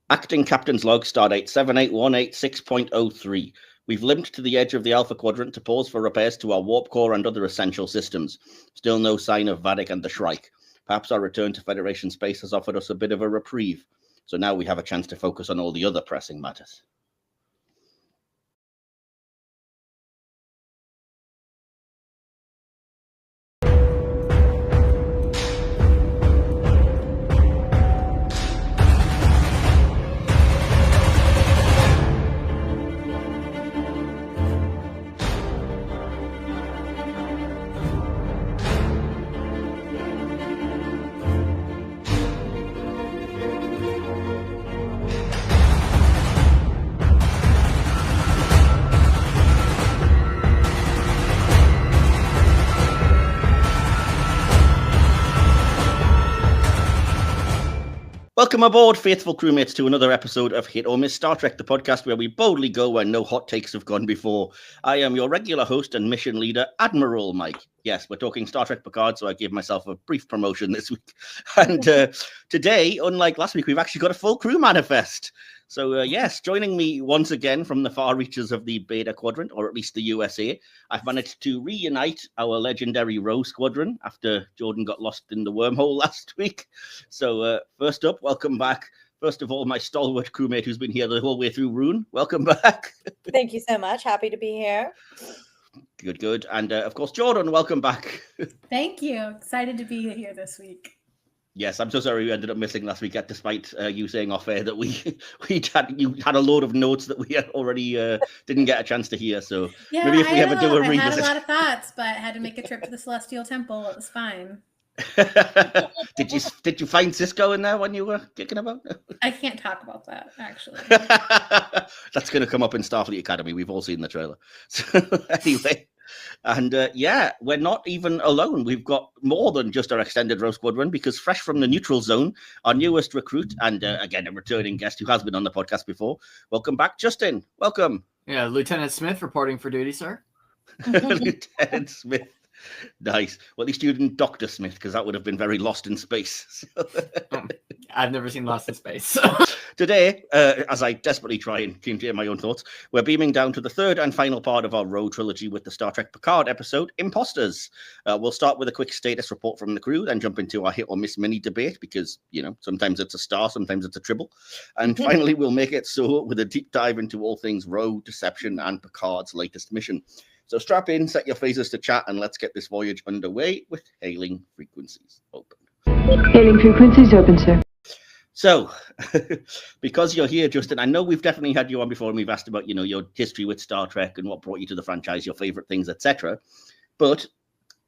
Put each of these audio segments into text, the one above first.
Acting Captain's Log, Stardate 78186.03. We've limped to the edge of the Alpha Quadrant to pause for repairs to our warp core and other essential systems. Still no sign of Vadik and the Shrike. Perhaps our return to Federation space has offered us a bit of a reprieve. So now we have a chance to focus on all the other pressing matters. Welcome aboard, faithful crewmates, to another episode of Hit or Miss Star Trek, the podcast where we boldly go where no hot takes have gone before. I am your regular host and mission leader, Admiral Mike. Yes, we're talking Star Trek Picard, so I gave myself a brief promotion this week. And today, unlike last week, we've actually got a full crew manifest. So yes, joining me once again from the far reaches of the Beta Quadrant, or at least the USA, I've managed to reunite our legendary Row Squadron after Jordan got lost in the wormhole last week. So first up, welcome back. First of all, my stalwart crewmate who's been here the whole way through, Rune. Welcome back. Thank you so much. Happy to be here. Good, good. And of course, Jordan, welcome back. Thank you. Excited to be here this week. Yes, I'm so sorry we ended up missing last week, despite you saying off air that you had a load of notes that we had already didn't get a chance to hear. So yeah, maybe if we ever do a revisit. I had a lot of thoughts, but had to make a trip to the Celestial Temple. It was fine. Did you find Cisco in there when you were kicking about? I can't talk about that, actually. That's going to come up in Starfleet Academy. We've all seen the trailer. So anyway. And yeah, we're not even alone. We've got more than just our extended Row Squadron, because fresh from the neutral zone, our newest recruit, and again, a returning guest who has been on the podcast before. Welcome back, Justin. Welcome. Yeah, Lieutenant Smith reporting for duty, sir. Lieutenant Smith. Nice. Well, at least you didn't Dr. Smith, because that would have been very Lost in Space. I've never seen Lost in Space. So. Today, as I desperately try and clear my own thoughts, we're beaming down to the third and final part of our Row trilogy with the Star Trek Picard episode, Imposters. We'll start with a quick status report from the crew, then jump into our hit or miss mini debate, because, you know, sometimes it's a star, sometimes it's a triple. And finally, we'll make it so with a deep dive into all things Row, Deception, and Picard's latest mission. So strap in, set your phasers to chat, and let's get this voyage underway with hailing frequencies open. Hailing frequencies open, sir. So, because you're here, Justin, I know we've definitely had you on before, and we've asked about, you know, your history with Star Trek and what brought you to the franchise, your favorite things, etc. But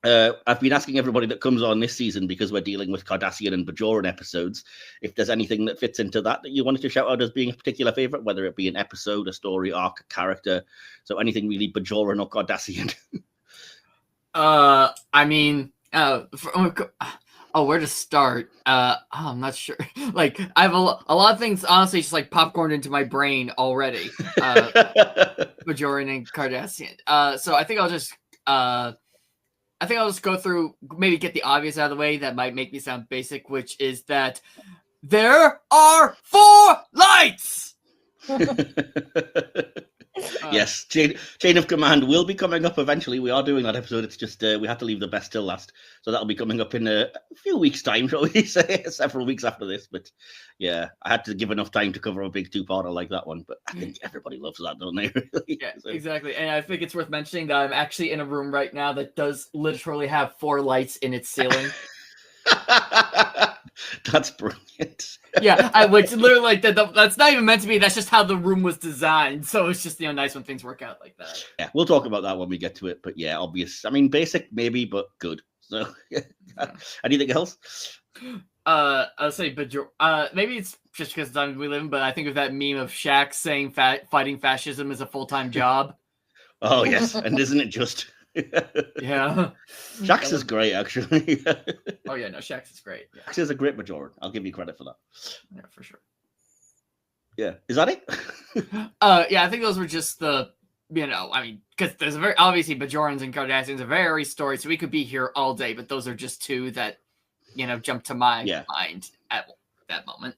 I've been asking everybody that comes on this season, because we're dealing with Cardassian and Bajoran episodes, if there's anything that fits into that you wanted to shout out as being a particular favorite, whether it be an episode, a story arc, a character, so anything really Bajoran or Cardassian. I mean, where to start? I'm not sure. Like, I have a lot of things, honestly, just like popcorned into my brain already. Bajoran and Cardassian. So I think I'll just go through, maybe get the obvious out of the way that might make me sound basic, which is that there are 4 lights! Yes, chain of command will be coming up eventually. We are doing that episode. It's just we had to leave the best till last, so that'll be coming up in a few weeks' time, shall we say? Several weeks after this. But yeah, I had to give enough time to cover a big 2-parter like that one. But I think everybody loves that, don't they? Really? Yeah, so. Exactly. And I think it's worth mentioning that I'm actually in a room right now that does literally have 4 lights in its ceiling. That's brilliant. Yeah, which literally, like, that's not even meant to be. That's just how the room was designed. So it's just, you know, nice when things work out like that. Yeah, we'll talk about that when we get to it. But yeah, obvious. I mean, basic maybe, but good. So, anything else? I'll say maybe it's just because the time we live in, but I think of that meme of Shaq saying fighting fascism is a full-time job. Oh yes, and isn't it just? Yeah, Shax is great, actually. Oh yeah, no, Shax is great. Yeah. Shax is a great Bajoran. I'll give you credit for that. Yeah, for sure. Yeah, is that it? Yeah, I think those were just the, you know, I mean, because there's a very obviously Bajorans and Cardassians are very story, so we could be here all day, but those are just 2 that, you know, jump to my mind at that moment.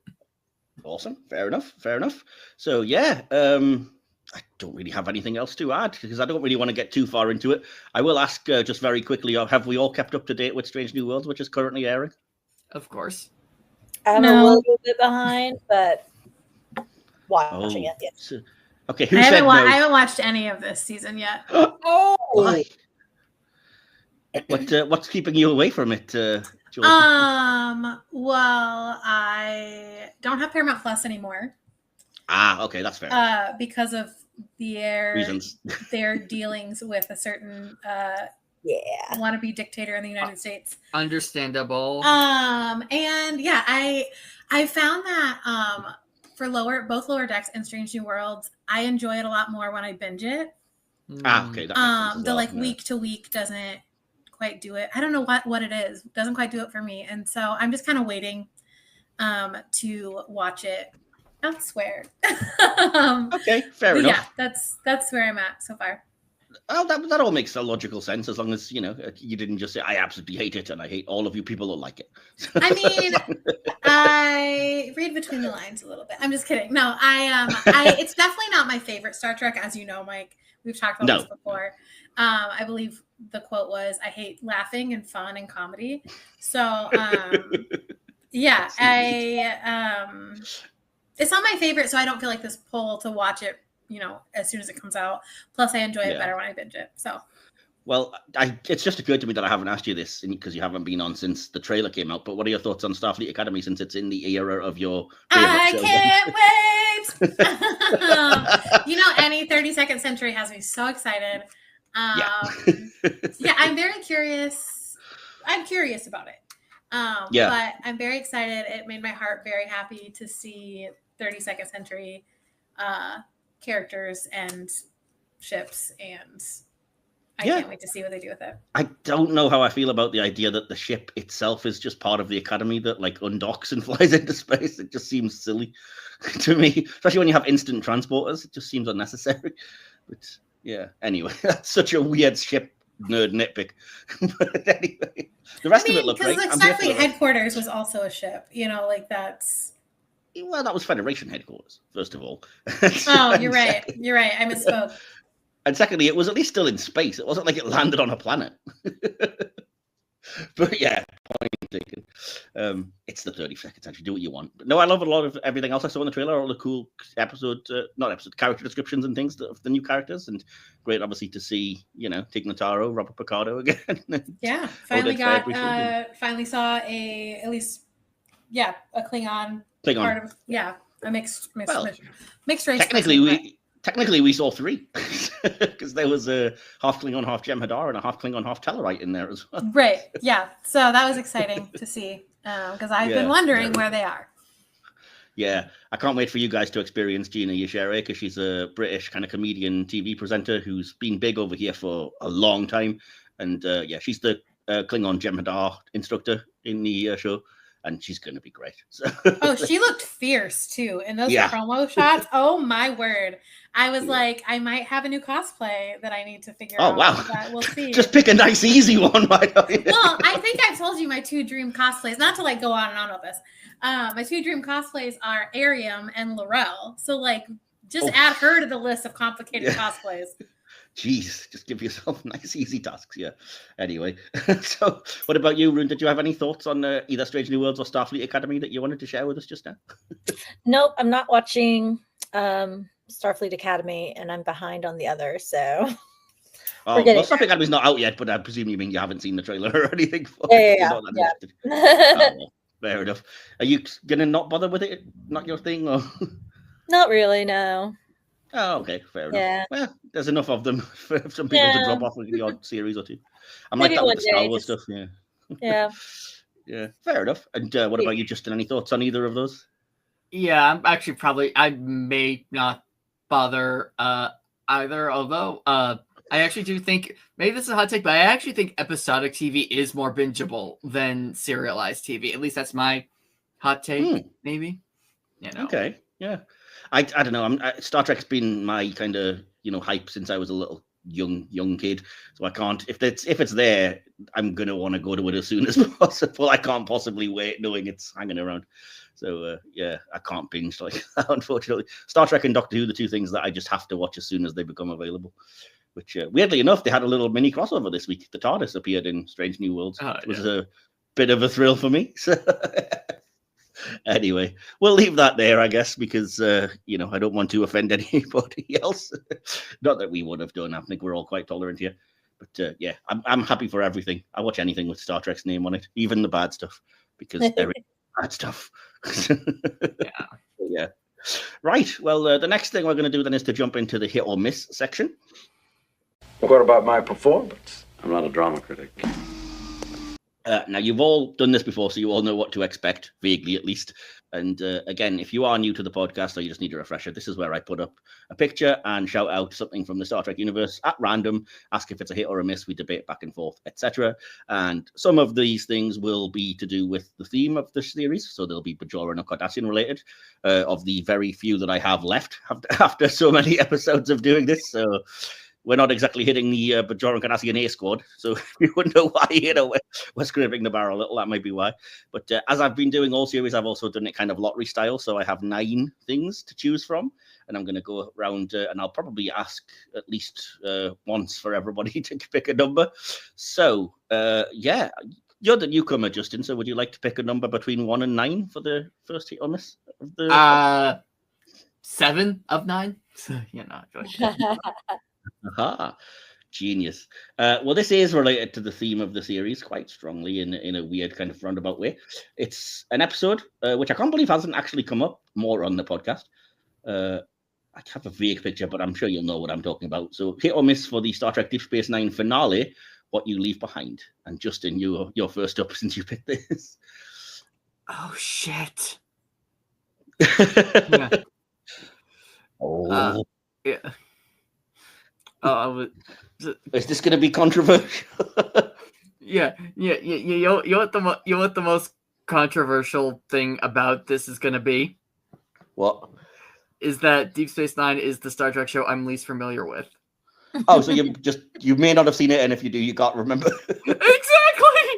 Awesome. Fair enough. So yeah, I don't really have anything else to add because I don't really want to get too far into it. I will ask just very quickly, have we all kept up to date with Strange New Worlds, which is currently airing? Of course. I'm a little bit behind, but watching it. Yes. So, okay, I said no? I haven't watched any of this season yet. Why? What's keeping you away from it, Jordan? Well, I don't have Paramount Plus anymore. Okay, that's fair. Because of Reasons. their dealings with a certain wannabe dictator in the United States. Understandable. And yeah, I found that for both Lower Decks and Strange New Worlds, I enjoy it a lot more when I binge it. Okay. That makes sense week to week doesn't quite do it. I don't know what it is. It doesn't quite do it for me. And so I'm just kind of waiting to watch it elsewhere. Okay, fair enough. Yeah, that's where I'm at so far. Oh, that all makes a logical sense as long as you didn't just say I absolutely hate it and I hate all of you people who like it. I mean, I read between the lines a little bit. I'm just kidding. No, it's definitely not my favorite Star Trek, as you know, Mike. We've talked about this before. I believe the quote was, "I hate laughing and fun and comedy." So, yeah, it's not my favorite, so I don't feel like this pull to watch it, as soon as it comes out. Plus, I enjoy it better when I binge it. So, well, it's just occurred to me that I haven't asked you this because you haven't been on since the trailer came out. But what are your thoughts on Starfleet Academy since it's in the era of your? I can't wait. Any 32nd century has me so excited. Yeah, I'm very curious. I'm curious about it. But I'm very excited. It made my heart very happy to see 32nd century characters and ships, and I can't wait to see what they do with it. I don't know how I feel about the idea that the ship itself is just part of the Academy that undocks and flies into space. It just seems silly to me, especially when you have instant transporters. It just seems unnecessary. But yeah, anyway, that's such a weird ship nerd nitpick. But anyway, the rest of it looked great. Because Starfleet headquarters was also a ship, that's. Well, that was Federation headquarters, first of all. Oh, you're right. You're right. I misspoke. And secondly, it was at least still in space. It wasn't like it landed on a planet. But yeah, point taken. It's the 32nd century. Do what you want. But no, I love a lot of everything else I saw in the trailer. All the cool character descriptions and things of the new characters. And great, obviously, to see, Tig Notaro, Robert Picardo again. Yeah, finally saw a Klingon. Part of, a mixed race. Technically, we saw three because there was a half Klingon, half Jem'Hadar, and a half Klingon, half Tellarite in there as well. Right. Yeah. So that was exciting to see because I've been wondering where they are. Yeah, I can't wait for you guys to experience Gina Yashere because she's a British kind of comedian TV presenter who's been big over here for a long time, and she's the Klingon Jem'Hadar instructor in the show. And she's going to be great. So. Oh, she looked fierce too in those promo shots. Oh my word! I was like, I might have a new cosplay that I need to figure out. Oh wow! We'll see. Just pick a nice, easy one, why don't you? Well, I think I've told you my two dream cosplays. Not to go on and on with this. My two dream cosplays are Ariam and Laurel. So just add her to the list of complicated cosplays. Jeez, just give yourself nice, easy tasks. Yeah. Anyway, so what about you, Rune? Did you have any thoughts on either Strange New Worlds or Starfleet Academy that you wanted to share with us just now? Nope, I'm not watching Starfleet Academy, and I'm behind on the other. So. Starfleet Academy's not out yet, but I presume you mean you haven't seen the trailer or anything. Yeah. Fair enough. Are you gonna not bother with it? Not your thing, or? Not really. No. Oh, okay, fair enough. Yeah. Well, there's enough of them for some people to drop off with the odd series or two. I'm like that with the Star Wars stuff. Yeah. Yeah. Yeah. Fair enough. And what about you, Justin? Any thoughts on either of those? Yeah, I'm actually I may not bother either. Although I actually do think maybe this is a hot take, but I actually think episodic TV is more bingeable than serialized TV. At least that's my hot take. Maybe. Okay. Yeah. I don't know. Star Trek's been my kind of hype since I was a little young kid. So I can't. If it's there, I'm gonna want to go to it as soon as possible. I can't possibly wait, knowing it's hanging around. So yeah, I can't binge like that, unfortunately. Star Trek and Doctor Who, the two things that I just have to watch as soon as they become available. Which weirdly enough, they had a little mini crossover this week. The TARDIS appeared in Strange New Worlds. It was a bit of a thrill for me. So anyway, we'll leave that there, I guess, because you know, I don't want to offend anybody else. Not that we would have done. I think we're all quite tolerant here. But yeah, I'm happy for everything. I watch anything with Star Trek's name on it, even the bad stuff, because there is bad stuff. Yeah. Right. Well, the next thing we're going to do then is to jump into the hit or miss section. What about my performance? I'm not a drama critic. Now, you've all done this before, so you all know what to expect, vaguely at least. And again, if you are new to the podcast or you just need a refresher, this is where I put up a picture and shout out something from the Star Trek universe at random, ask if it's a hit or a miss, we debate back and forth, etc. And some of these things will be to do with the theme of the series, so they'll be Bajoran or Cardassian related, of the very few that I have left after so many episodes of doing this. So we're not exactly hitting the Bajoran Cardassian A squad, so if you wonder why, you know, we're scraping the barrel a little, that might be why. But as I've been doing all series, I've also done it kind of lottery style, so I have 9 things to choose from, and I'm going to go around, and I'll probably ask at least once for everybody to pick a number. So, yeah, you're the newcomer, Justin, so would you like to pick a number between 1 and 9 for the first hit on this? 7 of 9. So, you know, Aha, genius. Well, this is related to the theme of the series quite strongly in a weird kind of roundabout way. It's an episode which I can't believe hasn't actually come up more on the podcast. I have a vague picture, but I'm sure you'll know what I'm talking about. So hit or miss for the Star Trek Deep Space Nine finale, What You Leave Behind. And Justin, you're first up since you picked this. Oh, shit. Yeah. Yeah. Is this going to be controversial? Yeah. You know what the most controversial thing about this is going to be? What? Is that Deep Space Nine is the Star Trek show I'm least familiar with. Oh, so you may not have seen it, and if you do, you can't remember. Exactly.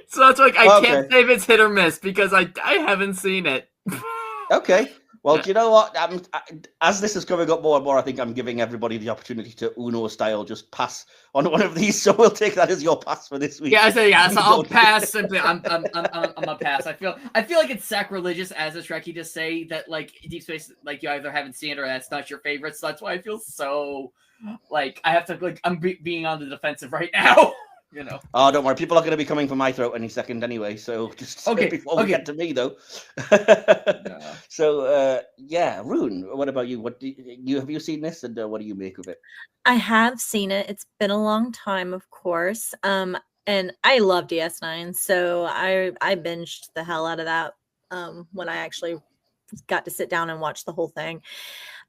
So that's like I can't say if it's hit or miss because I haven't seen it. Okay. Well, do you know what? As this is coming up more and more, I think I'm giving everybody the opportunity to Uno style just pass on one of these. So we'll take that as your pass for this week. Yeah, I say yeah. So I'll pass. Simply, I'm a pass. I feel like it's sacrilegious as a Trekkie to say that like Deep Space, like you either haven't seen it or that's not your favorite. So that's why I feel so like I have to like I'm being on the defensive right now. You know. Oh, don't worry. People are going to be coming for my throat any second anyway. So just before we get to me, though. Yeah. So, yeah, Rune, what about you? Have you seen this, and what do you make of it? I have seen it. It's been a long time, of course. And I love DS9, so I binged the hell out of that when I actually got to sit down and watch the whole thing.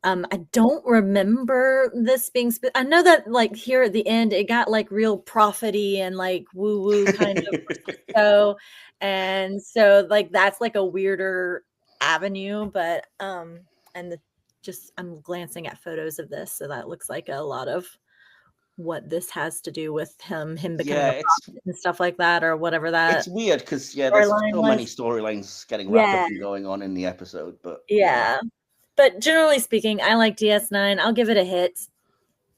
I don't remember this being. I know that like here at the end, it got like real prophet-y and like woo woo kind of. So like that's like a weirder avenue, but I'm glancing at photos of this, so that looks like a lot of what this has to do with him becoming a prophet and stuff like that, or whatever that. It's weird because there's so many storylines getting wrapped up and going on in the episode, but yeah. But generally speaking, I like DS9. I'll give it a hit.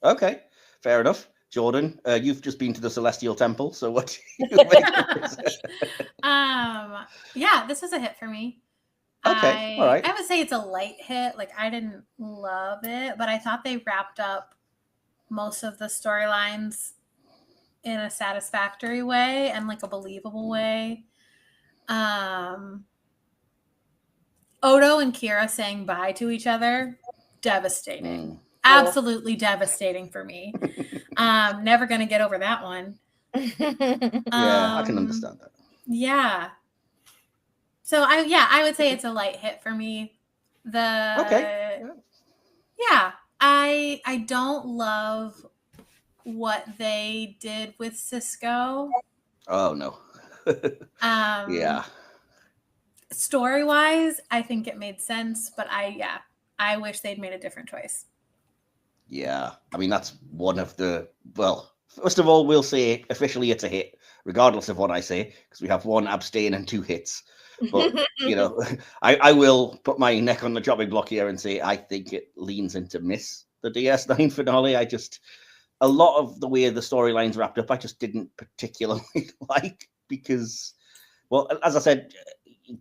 Okay, fair enough. Jordan, you've just been to the Celestial Temple, so what do you make of this? Yeah, this was a hit for me. Okay, all right. I would say it's a light hit. Like, I didn't love it, but I thought they wrapped up most of the storylines in a satisfactory way and like a believable way. Odo and Kira saying bye to each other, devastating. Absolutely devastating for me. Never going to get over that one. Yeah, I can understand that. Yeah. So I would say it's a light hit for me. Okay. Yeah. I don't love what they did with Cisco. Oh no. Yeah. Story-wise, I think it made sense, but I wish they'd made a different choice. Yeah, I mean that's one of the First of all, we'll say officially it's a hit, regardless of what I say, because we have 1 abstain and 2 hits. But, you know, I will put my neck on the chopping block here and say I think it leans into miss the DS9 finale. A lot of the way the storylines wrapped up, I just didn't particularly like because, well, as I said,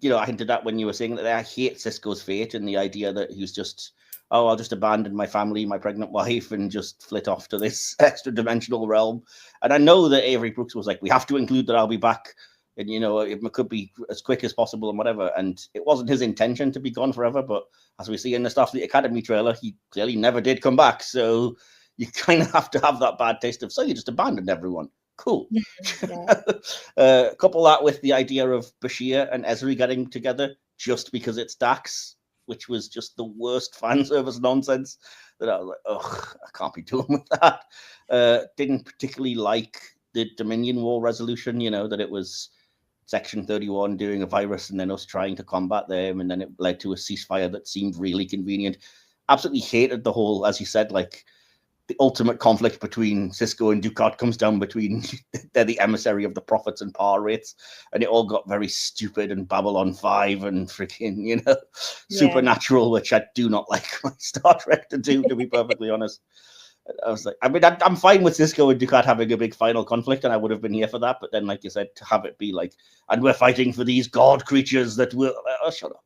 you know, I hinted at when you were saying that I hate Sisko's fate and the idea that he's just, oh, I'll just abandon my family, my pregnant wife, and just flit off to this extra dimensional realm. And I know that Avery Brooks was like, we have to include that I'll be back. And, you know, it could be as quick as possible and whatever. And it wasn't his intention to be gone forever. But as we see in the Starfleet Academy trailer, he clearly never did come back. So you kind of have to have that bad taste of, so you just abandoned everyone. Cool. Couple that with the idea of Bashir and Ezri getting together just because it's Dax, which was just the worst fan service nonsense that I was like, ugh, I can't be doing with that. Didn't particularly like the Dominion War resolution, you know, that it was Section 31 doing a virus and then us trying to combat them, and then it led to a ceasefire that seemed really convenient. Absolutely hated the whole, as you said, like the ultimate conflict between Sisko and Dukat comes down between they're the emissary of the prophets and power rates, and it all got very stupid and Babylon 5 and freaking, you know, Supernatural, which I do not like my Star Trek to do, to be perfectly honest. I was like, I mean, I'm fine with Sisko and Dukat having a big final conflict, and I would have been here for that. But then, like you said, to have it be like, and we're fighting for these god creatures that will, oh, shut up.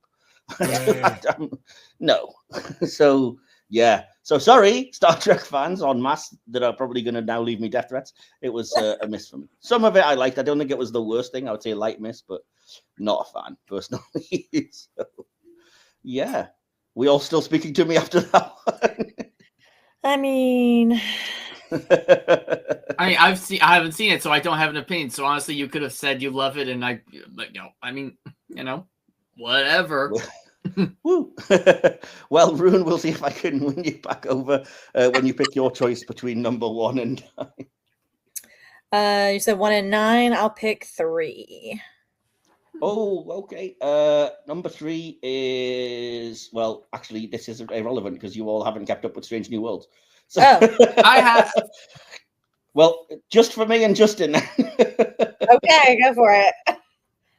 No. So, yeah. So, sorry, Star Trek fans en masse that are probably going to now leave me death threats. It was a miss for me. Some of it I liked. I don't think it was the worst thing. I would say a light miss, but not a fan, personally. So, yeah. We all still speaking to me after that one? I mean, I haven't seen it, so I don't have an opinion. So honestly, you could have said you love it, and whatever. Woo. Well, Rune, we'll see if I can win you back over when you pick your choice between number 1 and 9. You said 1 and 9. I'll pick 3. Oh, okay. Number 3 is, well, actually, this is irrelevant because you all haven't kept up with Strange New Worlds. So I have. Well, just for me and Justin. Okay, go for it.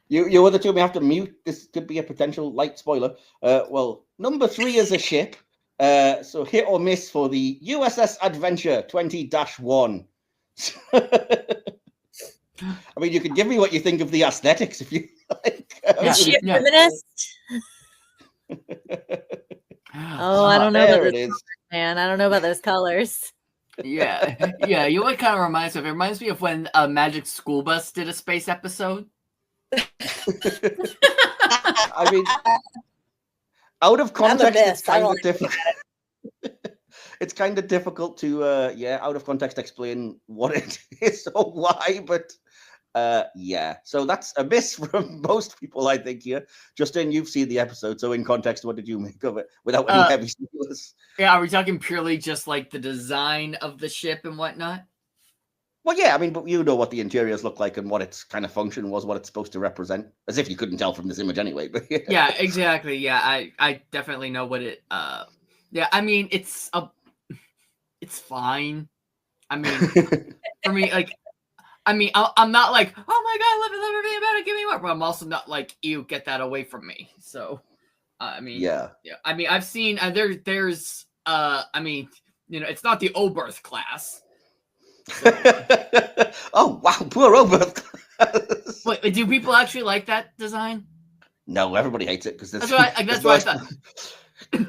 You other two may have to mute. This could be a potential light spoiler. Well, number 3 is a ship. So hit or miss for the USS Adventure 20-1. I mean, you can give me what you think of the aesthetics if you like. Is she a feminist? Oh, I don't know about those colors, man. I don't know about those colors. Yeah. You know what kind of reminds me of? It reminds me of when Magic School Bus did a space episode. I mean, out of context, it's kind of difficult. It's kind of difficult to, out of context, explain what it is or why, but so that's a miss from most people, I think, here. Justin, you've seen the episode, so in context, what did you make of it without any heavy spoilers? Yeah, are we talking purely just like the design of the ship and whatnot? Well, yeah, I mean, but you know what the interiors look like and what its kind of function was, what it's supposed to represent, as if you couldn't tell from this image anyway. But yeah, exactly. Yeah, I definitely know what it. I mean, it's fine. I mean, for me, like, I mean, I'm not like, oh my god, love everything about it, give me more. But I'm also not like, ew, get that away from me. So, I mean, yeah. I mean, I've seen there's I mean, you know, it's not the Oberth class. So. Oh wow, poor Oberth class. Wait, do people actually like that design? No, everybody hates it because that's what I thought.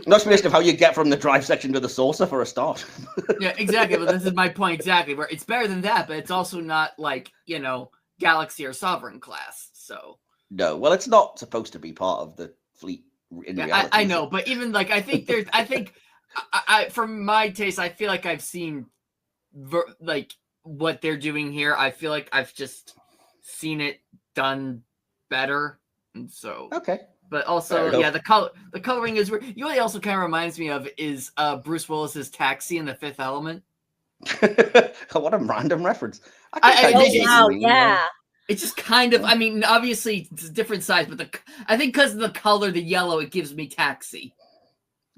No explanation of how you get from the drive section to the saucer for a start. Yeah, exactly. But this is my point exactly. Where it's better than that, but it's also not like, you know, Galaxy or Sovereign class. So no, well, it's not supposed to be part of the fleet in reality. I know, but even like I think from my taste, I feel like I've seen like what they're doing here. I feel like I've just seen it done better, and so okay. But also, the coloring is weird. You know what it also kind of reminds me of is Bruce Willis's Taxi in The Fifth Element. What a random reference. Yeah. It's just kind of, I mean, obviously it's a different size, but I think because of the color, the yellow, it gives me Taxi.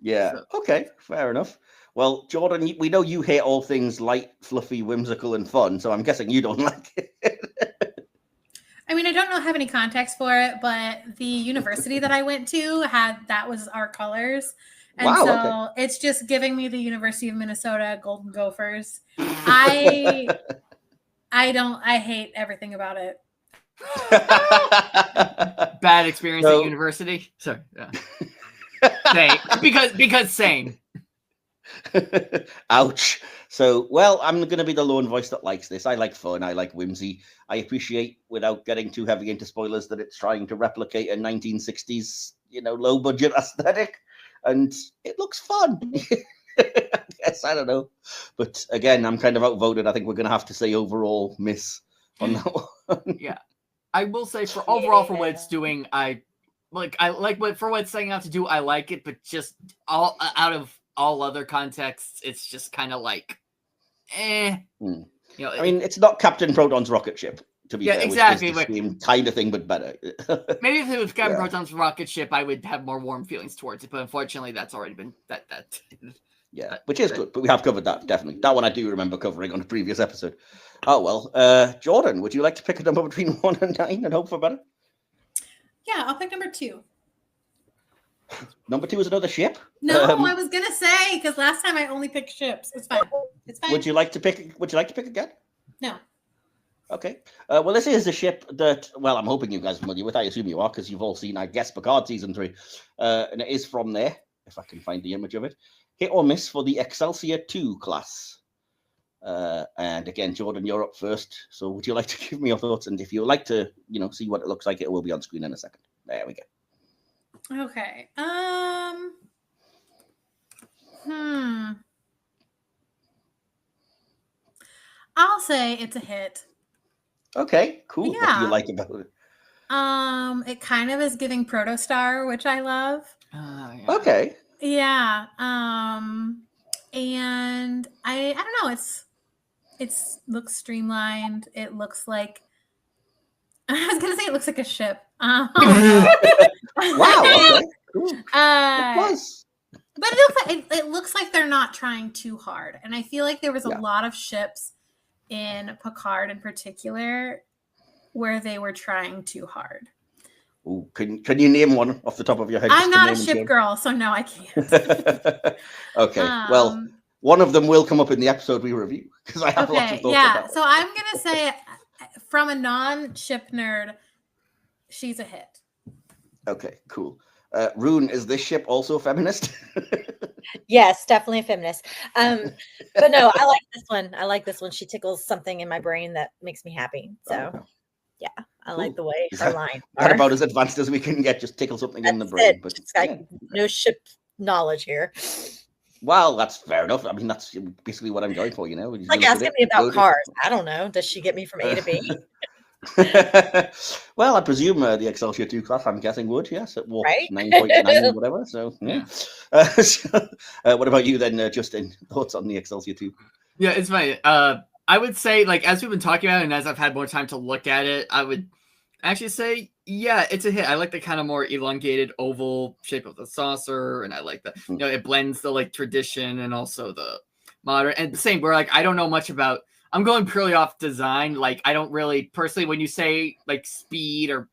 Yeah. So. Okay. Fair enough. Well, Jordan, we know you hate all things light, fluffy, whimsical, and fun, so I'm guessing you don't like it. I mean, I don't have any context for it, but the university that I went to that was our colors. And It's just giving me the University of Minnesota Golden Gophers. I hate everything about it. Bad experience at university. Sorry. Yeah. Same. Because same. Ouch. So, well, I'm going to be the lone voice that likes this. I like fun. I like whimsy. I appreciate, without getting too heavy into spoilers, that it's trying to replicate a 1960s, low budget aesthetic, and it looks fun. Yes, I don't know, but again, I'm kind of outvoted. I think we're going to have to say overall miss on that one. Yeah, I will say for overall for what it's doing, I like for what it's setting out to do. I like it, but just all out of all other contexts, it's just kind of like, I mean, it's not Captain Proton's rocket ship, to be fair. Exactly. Which is the same kind of thing, but better. Maybe if it was Captain Proton's rocket ship, I would have more warm feelings towards it. But unfortunately, that's already been that. Yeah, which is good. But we have covered that, definitely. That one I do remember covering on a previous episode. Oh, well. Jordan, would you like to pick a number between 1 and 9 and hope for better? Yeah, I'll pick number 2. Number 2 is another ship? No, I was gonna say, because last time I only picked ships. It's fine. It's fine. Would you like to pick again? No. Okay. Well, this is a ship that, well, I'm hoping you guys are familiar with. I assume you are, because you've all seen, I guess, Picard season 3. And it is from there, if I can find the image of it. Hit or miss for the Excelsior 2 class. And again, Jordan, you're up first. So would you like to give me your thoughts? And if you would like to, see what it looks like, it will be on screen in a second. There we go. Okay. I'll say it's a hit. Okay, cool. Yeah. What do you like about it? It kind of is giving Protostar, which I love. Yeah. Okay. Yeah. And I don't know. It looks streamlined. It looks like, I was gonna say it looks like a ship. Wow. Okay. Cool. It was. But it looks like they're not trying too hard, and I feel like there was a lot of ships in Picard in particular where they were trying too hard. Ooh, can you name one off the top of your head? I'm not a ship girl, so no, I can't. Okay. Well, one of them will come up in the episode we review because I have lots of thoughts about it. So I'm gonna say, from a non-ship nerd, she's a hit. Okay, cool. Rune, is this ship also feminist? Yes, definitely a feminist. But no, I like this one. She tickles something in my brain that makes me happy. So yeah, I like the way her line. Not about as advanced as we can get, just tickle something in the brain. But no ship knowledge here. Well, that's fair enough. I mean, that's basically what I'm going for, Like asking me about cars. I don't know. Does she get me from A to B? Well, I presume the Excelsior 2 class, I'm guessing, would, yes, at warp right? 9.9 or whatever. So, yeah. What about you then, Justin? Thoughts on the Excelsior 2? Yeah, it's funny. I would say, like, as we've been talking about it and as I've had more time to look at it, I would actually say, yeah, it's a hit. I like the kind of more elongated oval shape of the saucer, and I like the, it blends the, like, tradition and also the modern. And the same, where, like, I don't know much about, I'm going purely off design. Like, I don't really, personally, when you say, like, speed or,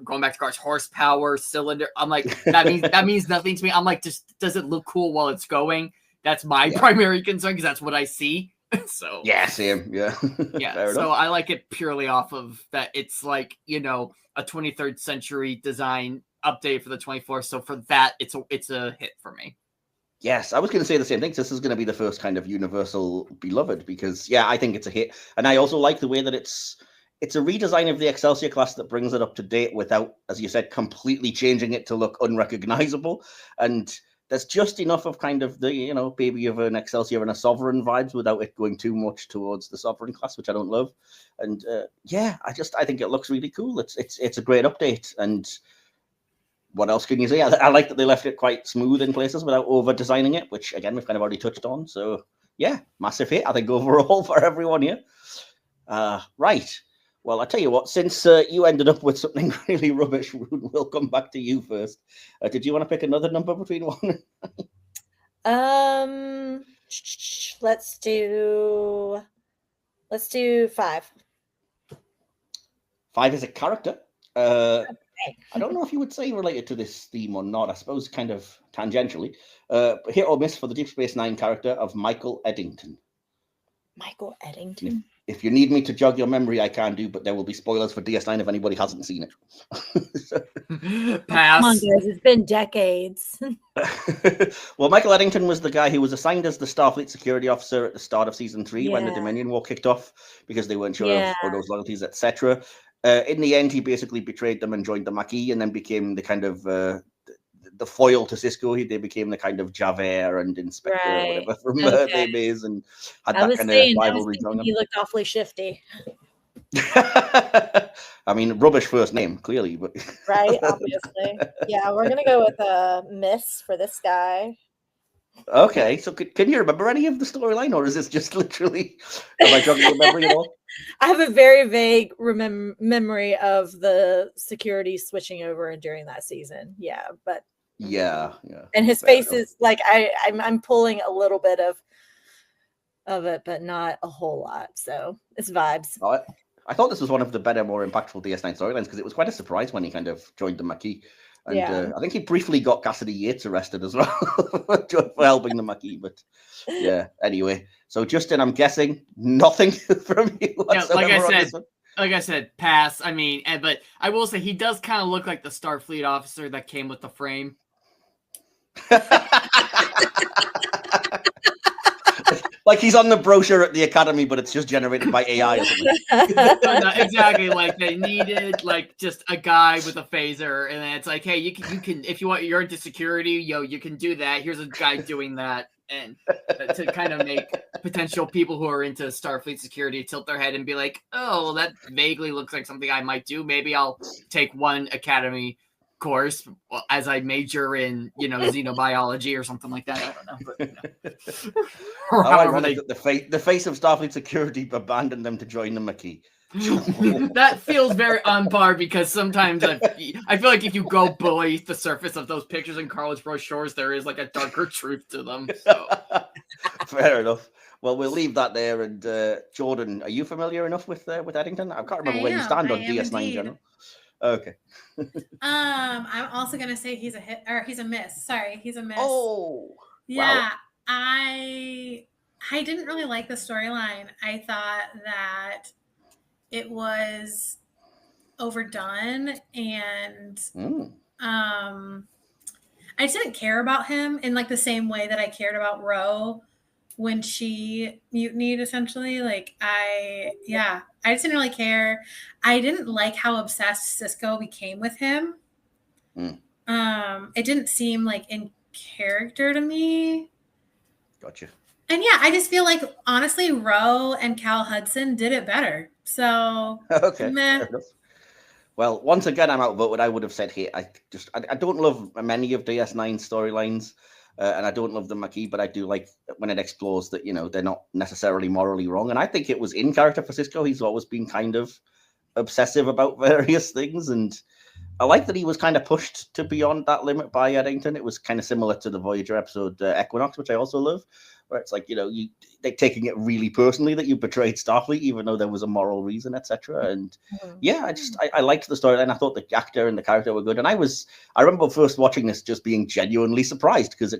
going back to cars, horsepower, cylinder, I'm like, that means nothing to me. I'm like, just, does it look cool while it's going? That's my primary concern, because that's what I see. So yeah, same. Yeah. Yeah. So I like it purely off of that. It's like, a 23rd century design update for the 24th. So for that, it's a hit for me. Yes, I was going to say the same thing. This is going to be the first kind of universal beloved because, I think it's a hit. And I also like the way that it's a redesign of the Excelsior class that brings it up to date without, as you said, completely changing it to look unrecognizable. And there's just enough of kind of the, baby of an Excelsior and a Sovereign vibes without it going too much towards the Sovereign class, which I don't love. And I think it looks really cool. It's a great update. And what else can you say? I like that they left it quite smooth in places without over designing it, which again, we've kind of already touched on. So yeah, massive hit, I think, overall for everyone here. Right. Well, I tell you what, since you ended up with something really rubbish, Rune, we'll come back to you first. Did you want to pick another number between 1 and Let's do 5. 5 is a character. I don't know if you would say related to this theme or not. I suppose kind of tangentially. Hit or miss for the Deep Space Nine character of Michael Eddington. Michael Eddington. If you need me to jog your memory, I can do, but there will be spoilers for DS9 if anybody hasn't seen it. Pass. Come on, guys. It's been decades. Well, Michael Eddington was the guy who was assigned as the Starfleet security officer at the start of season 3 when the Dominion War kicked off because they weren't sure of Odo's loyalties, etc. In the end, he basically betrayed them and joined the Maquis and then became the kind of the foil to Cisco. They became the kind of Javert and Inspector or whatever from their base and had that kind of rivalry going on. He looked awfully shifty. I mean, rubbish first name, clearly, but right, obviously. Yeah, we're gonna go with a miss for this guy. Okay, so can you remember any of the storyline, or is this just literally am I jogging your memory at all? I have a very vague memory of the security switching over during that season. Yeah, but yeah. And his face is like I'm pulling a little bit of it, but not a whole lot. So it's vibes. I thought this was one of the better, more impactful DS9 storylines because it was quite a surprise when he kind of joined the Maquis. And I think he briefly got Cassidy Yates arrested as well for helping the Maquis. But yeah, anyway. So Justin, I'm guessing nothing from you whatsoever. Like I said, pass. I mean, but I will say he does kind of look like the Starfleet officer that came with the frame. Like he's on the brochure at the academy, but it's just generated by AI or something. No, exactly. Like they needed like just a guy with a phaser, and then it's like, hey, you can if you want, you're into security, you can do that. Here's a guy doing that, and to kind of make potential people who are into Starfleet security tilt their head and be like, oh, well, that vaguely looks like something I might do. Maybe I'll take one academy course as I major in, xenobiology or something like that. I don't know. But, the face of Starfleet security abandoned them to join the Maquis. That feels very on par because sometimes I feel like if you go beneath the surface of those pictures in college brochures, there is like a darker truth to them. So. Fair enough. Well, we'll leave that there. And Jordan, are you familiar enough with Eddington? I can't remember where you stand on DS9 in general. Okay. I'm also gonna say he's a hit or he's a miss. Sorry, he's a miss. Oh, yeah. Wow. I didn't really like the storyline. I thought that it was overdone, and I just didn't care about him in like the same way that I cared about Ro when she mutinied. Essentially, like I just didn't really care. I didn't like how obsessed Cisco became with him. It didn't seem like in character to me. Gotcha. And yeah, I just feel like honestly, Ro and Cal Hudson did it better. So okay. Fair enough. Well, once again, I'm outvoted. I would have said here. I don't love many of DS9 storylines. And I don't love the Maquis, but I do like when it explores that, they're not necessarily morally wrong. And I think it was in character for Cisco. He's always been kind of obsessive about various things. And I like that he was kind of pushed to beyond that limit by Eddington. It was kind of similar to the Voyager episode Equinox, which I also love, where it's like, they're taking it really personally that you betrayed Starfleet, even though there was a moral reason, etc. And yeah, I liked the story, and I thought the actor and the character were good. And I remember first watching this just being genuinely surprised because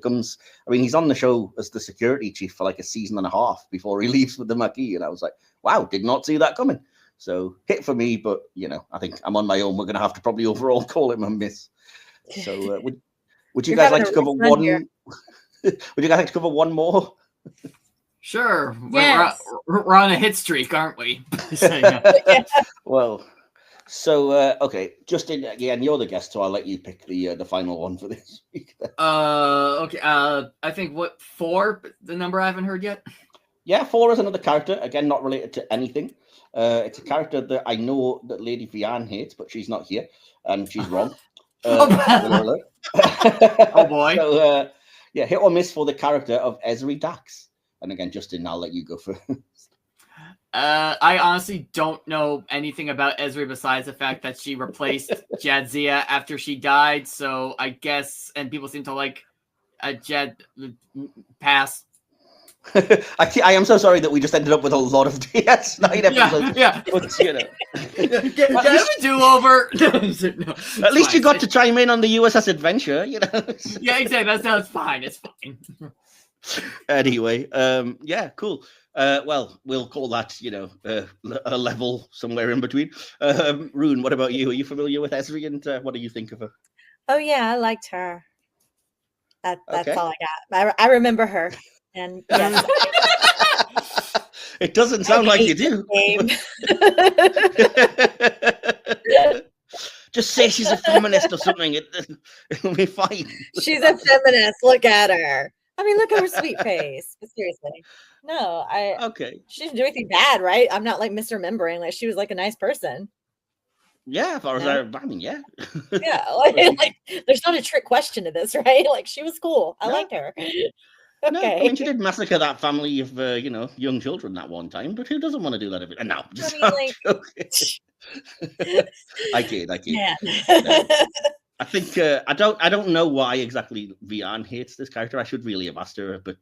he's on the show as the security chief for like a season and a half before he leaves with the Maquis. And I was like, wow, did not see that coming. So hit for me, but I think I'm on my own. We're going to have to probably overall call him a miss. So would you guys like to cover one? Would you guys like to cover one more? Sure. Yes. We're on a hit streak, aren't we? Well, so okay, Justin, again, you're the guest, so I'll let you pick the final one for this week. Okay. I think 4, the number I haven't heard yet. Yeah, 4 is another character, again, not related to anything. It's a character that I know that Lady Vianne hates, but she's not here, and she's wrong. Oh boy. So, yeah, hit or miss for the character of Ezri Dax. And again, Justin, I'll let you go first. I honestly don't know anything about Ezri besides the fact that she replaced Jadzia after she died. So I guess, and people seem to like Jad pass. I am so sorry that we just ended up with a lot of DS9 episodes. Yeah. But, you know. Get a do-over. At least you got to chime in on the USS Adventure, you know. Yeah, exactly. That's fine. It's fine. Anyway, yeah, cool. Well, we'll call that, you know, a level somewhere in between. Rune, what about you? Are you familiar with Ezri, and what do you think of her? Oh yeah, I liked her. That's Okay. all I got. I remember her, and yes, It doesn't sound like you do. Just say she's a feminist or something. It'll be fine. She's a feminist. Look at her. I mean, look at her sweet face. But seriously, no, Okay. she didn't do anything bad, right? I'm not like misremembering. Like she was like a nice person. Yeah, as far as I mean, yeah. Yeah, like there's not a trick question to this, right? Like she was cool. I liked her. No, I mean, she did massacre that family of, you know, young children that one time, but who doesn't want to do that every time? No, just I kid. Yeah. No. I think I don't know why exactly Vian hates this character. I should really have asked her, but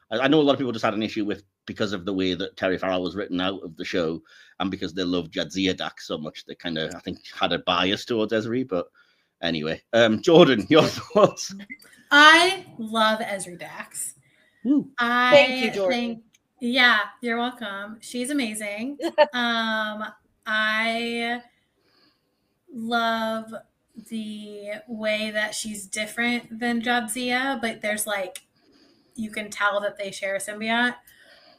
I know a lot of people just had an issue with because of the way that Terry Farrell was written out of the show, and because they love Jadzia Dax so much, they kind of I think had a bias towards Ezri. But anyway, Jordan, your thoughts? I love Ezri Dax. Thank you, Jordan. Yeah, you're welcome. She's amazing. I love the way that she's different than Jadzia, but there's like you can tell that they share a symbiote.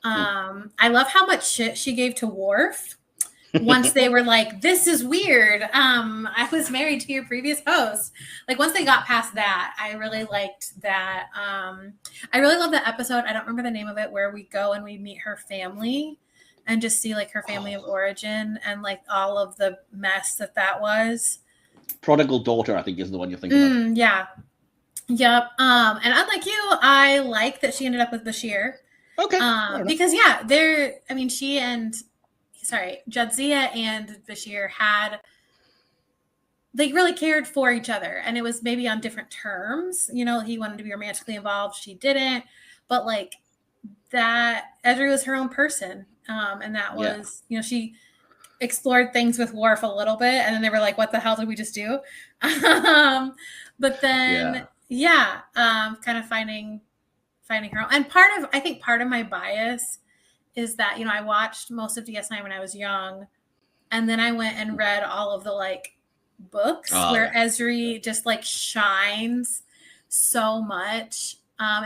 I love how much shit she gave to Worf once they were like, this is weird. I was married to your previous host. Like once they got past that, I really liked that. I really love the episode. I don't remember the name of it, where we go and we meet her family and just see like her family of origin and like all of the mess that was. Prodigal Daughter, I think, is the one you're thinking of. Yeah. Yep. And unlike you, I like that she ended up with Bashir. Okay. Because Jadzia and Bashir they really cared for each other, and it was maybe on different terms. You know, he wanted to be romantically involved, she didn't, but like that Ezri was her own person. And that was, you know, she explored things with Worf a little bit, and then they were like, what the hell did we just do? But then kind of finding her own. And I think part of my bias is that, you know, I watched most of DS9 when I was young, and then I went and read all of the like books where Ezri just like shines so much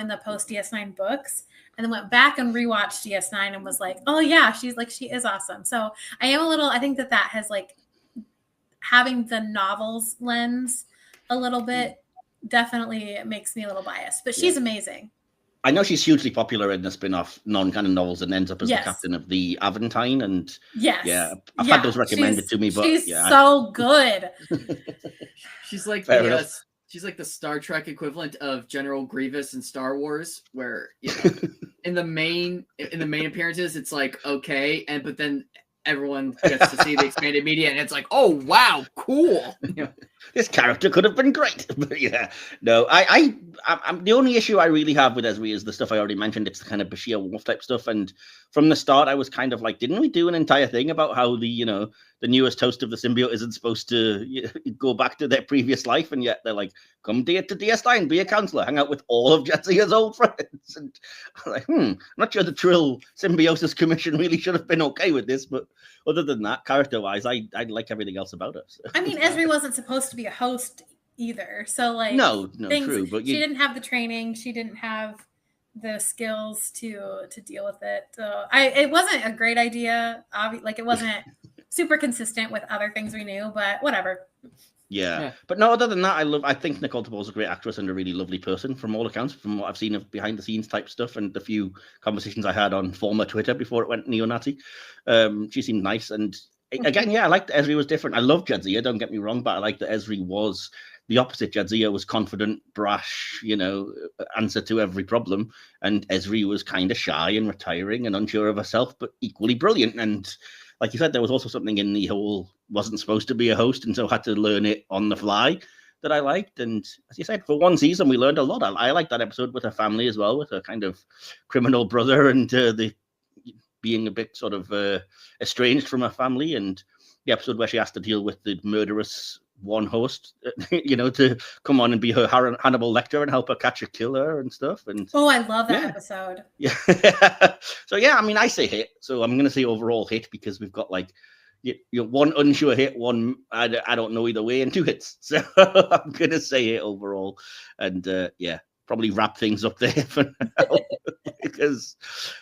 in the post DS9 books, and then went back and rewatched DS9 and was like, oh yeah, she is awesome. So I think that has like having the novels lens a little bit definitely makes me a little biased, but she's amazing. I know she's hugely popular in the spin-off non-canon novels and ends up as the captain of the Aventine. And I've had those recommended to me, but she's so good. She's like she's like the Star Trek equivalent of General Grievous in Star Wars, where, you know, in the main appearances, it's like, okay. but then everyone gets to see the expanded media and it's like, oh wow, cool. You know? This character could have been great. But yeah, no, I'm the only issue I really have with Ezri is the stuff I already mentioned. It's the kind of Bashir Wolf type stuff. And from the start, I was kind of like, didn't we do an entire thing about how the newest host of the symbiote isn't supposed to go back to their previous life? And yet they're like, come to DS9, be a counselor, hang out with all of Jadzia's old friends. And I'm like, I'm not sure the Trill Symbiosis Commission really should have been okay with this. But other than that, character-wise, I like everything else about her. So. I mean, Ezri wasn't supposed to be a host either. So like, no, true. But she didn't have the training. She didn't have the skills to deal with it. So it wasn't a great idea. Like it wasn't super consistent with other things we knew, but whatever. Yeah. But no, other than that, I think Nicole Topol's a great actress and a really lovely person from all accounts, from what I've seen of behind the scenes type stuff and the few conversations I had on former Twitter before it went neo-Nazi. She seemed nice. And again, I liked that Ezri was different. I love Jadzia, don't get me wrong, but I like that Ezri was the opposite. Jadzia was confident, brash, answer to every problem. And Ezri was kind of shy and retiring and unsure of herself, but equally brilliant. And like you said, there was also something in the whole wasn't supposed to be a host and so had to learn it on the fly that I liked. And as you said, for one season, we learned a lot. I liked that episode with her family as well, with her kind of criminal brother and the being a bit sort of estranged from her family, and the episode where she has to deal with the murderous one host, to come on and be her Hannibal Lecter and help her catch a killer and stuff. And I love that episode. Yeah. So I say hit. So I'm going to say overall hit because we've got like one unsure hit, one I don't know either way, and 2 hits. So I'm going to say hit overall, and probably wrap things up there for now because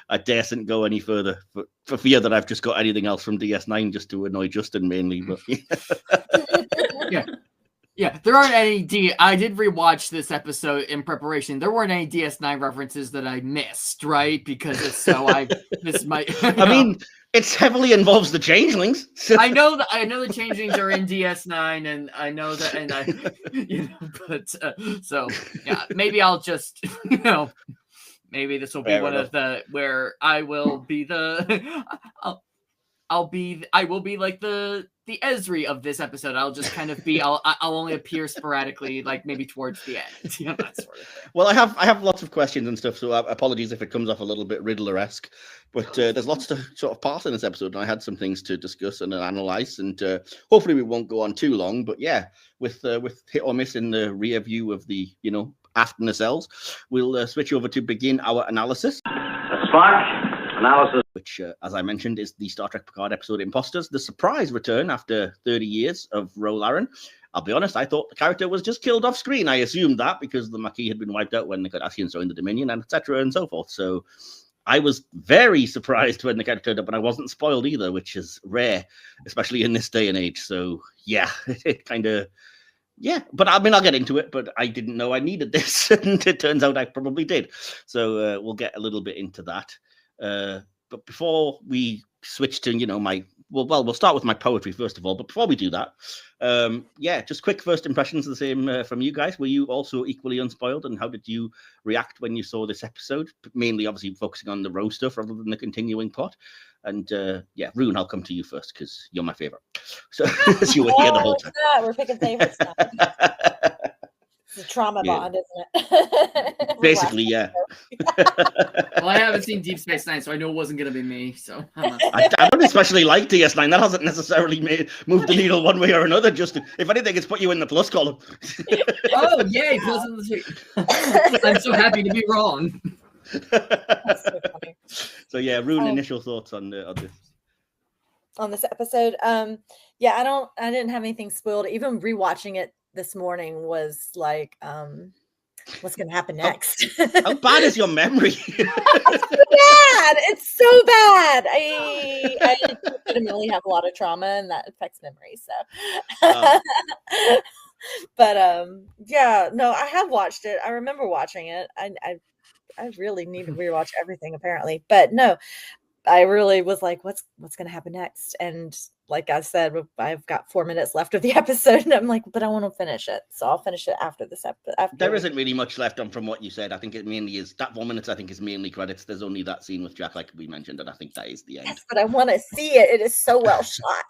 I daresn't go any further for fear that I've just got anything else from DS9 just to annoy Justin mainly. But yeah, there aren't any I did rewatch this episode in preparation. There weren't any DS9 references that I missed, right? Because it's so this might. It heavily involves the changelings. So. I know the changelings are in DS9, and I know that, and but so yeah, maybe I'll just maybe this will be Fair one enough. of the where I will be I will be like the Ezri of this episode. I'll just kind of be I'll only appear sporadically, like maybe towards the end, that sort of thing. Well, I have lots of questions and stuff, so apologies if it comes off a little bit Riddler-esque, but there's lots to sort of pass in this episode, and I had some things to discuss and analyze, and hopefully we won't go on too long. But yeah, with hit or miss in the rear view of the aft nacelles, we'll switch over to begin our analysis. Spark. Analysis. Which, as I mentioned, is the Star Trek Picard episode Imposters, the surprise return after 30 years of Laren. I'll be honest, I thought the character was just killed off screen. I assumed that because the Maquis had been wiped out when the Cardassians joined the Dominion, and etc. and so forth. So I was very surprised when the character turned up, and I wasn't spoiled either, which is rare, especially in this day and age. So yeah, it kind of... Yeah, but I'll get into it, but I didn't know I needed this, and it turns out I probably did. So we'll get a little bit into that. But before we switch to, we'll start with my poetry first of all. But before we do that, just quick first impressions, the same from you guys. Were you also equally unspoiled, and how did you react when you saw this episode? Mainly, obviously, focusing on the Rose stuff rather than the continuing plot. And Rune, I'll come to you first because you're my favorite. So as you were here the whole time. We're picking favorites now. It's a trauma bond, isn't it? Basically, yeah. Well, I haven't seen Deep Space Nine, so I know it wasn't going to be me. So I don't especially like DS9. That hasn't necessarily moved the needle one way or another. Just if anything, it's put you in the plus column. Oh, yay! I'm so happy to be wrong. That's so funny. So yeah, Rune, initial thoughts on this episode. I didn't have anything spoiled. Even rewatching it this morning was like, what's going to happen next? How bad is your memory? It's so bad. I legitimately have a lot of trauma, and that affects memory. So, but I have watched it. I remember watching it. I really need to rewatch everything apparently, but no, I really was like, what's going to happen next? And like I said, I've got 4 minutes left of the episode, and I'm like, but I want to finish it, so I'll finish it after this episode. There isn't really much left on from what you said. I think it mainly is that 4 minutes. I think is mainly credits. There's only that scene with Jack, like we mentioned, and I think that is the end. Yes, but I want to see it. It is so well shot.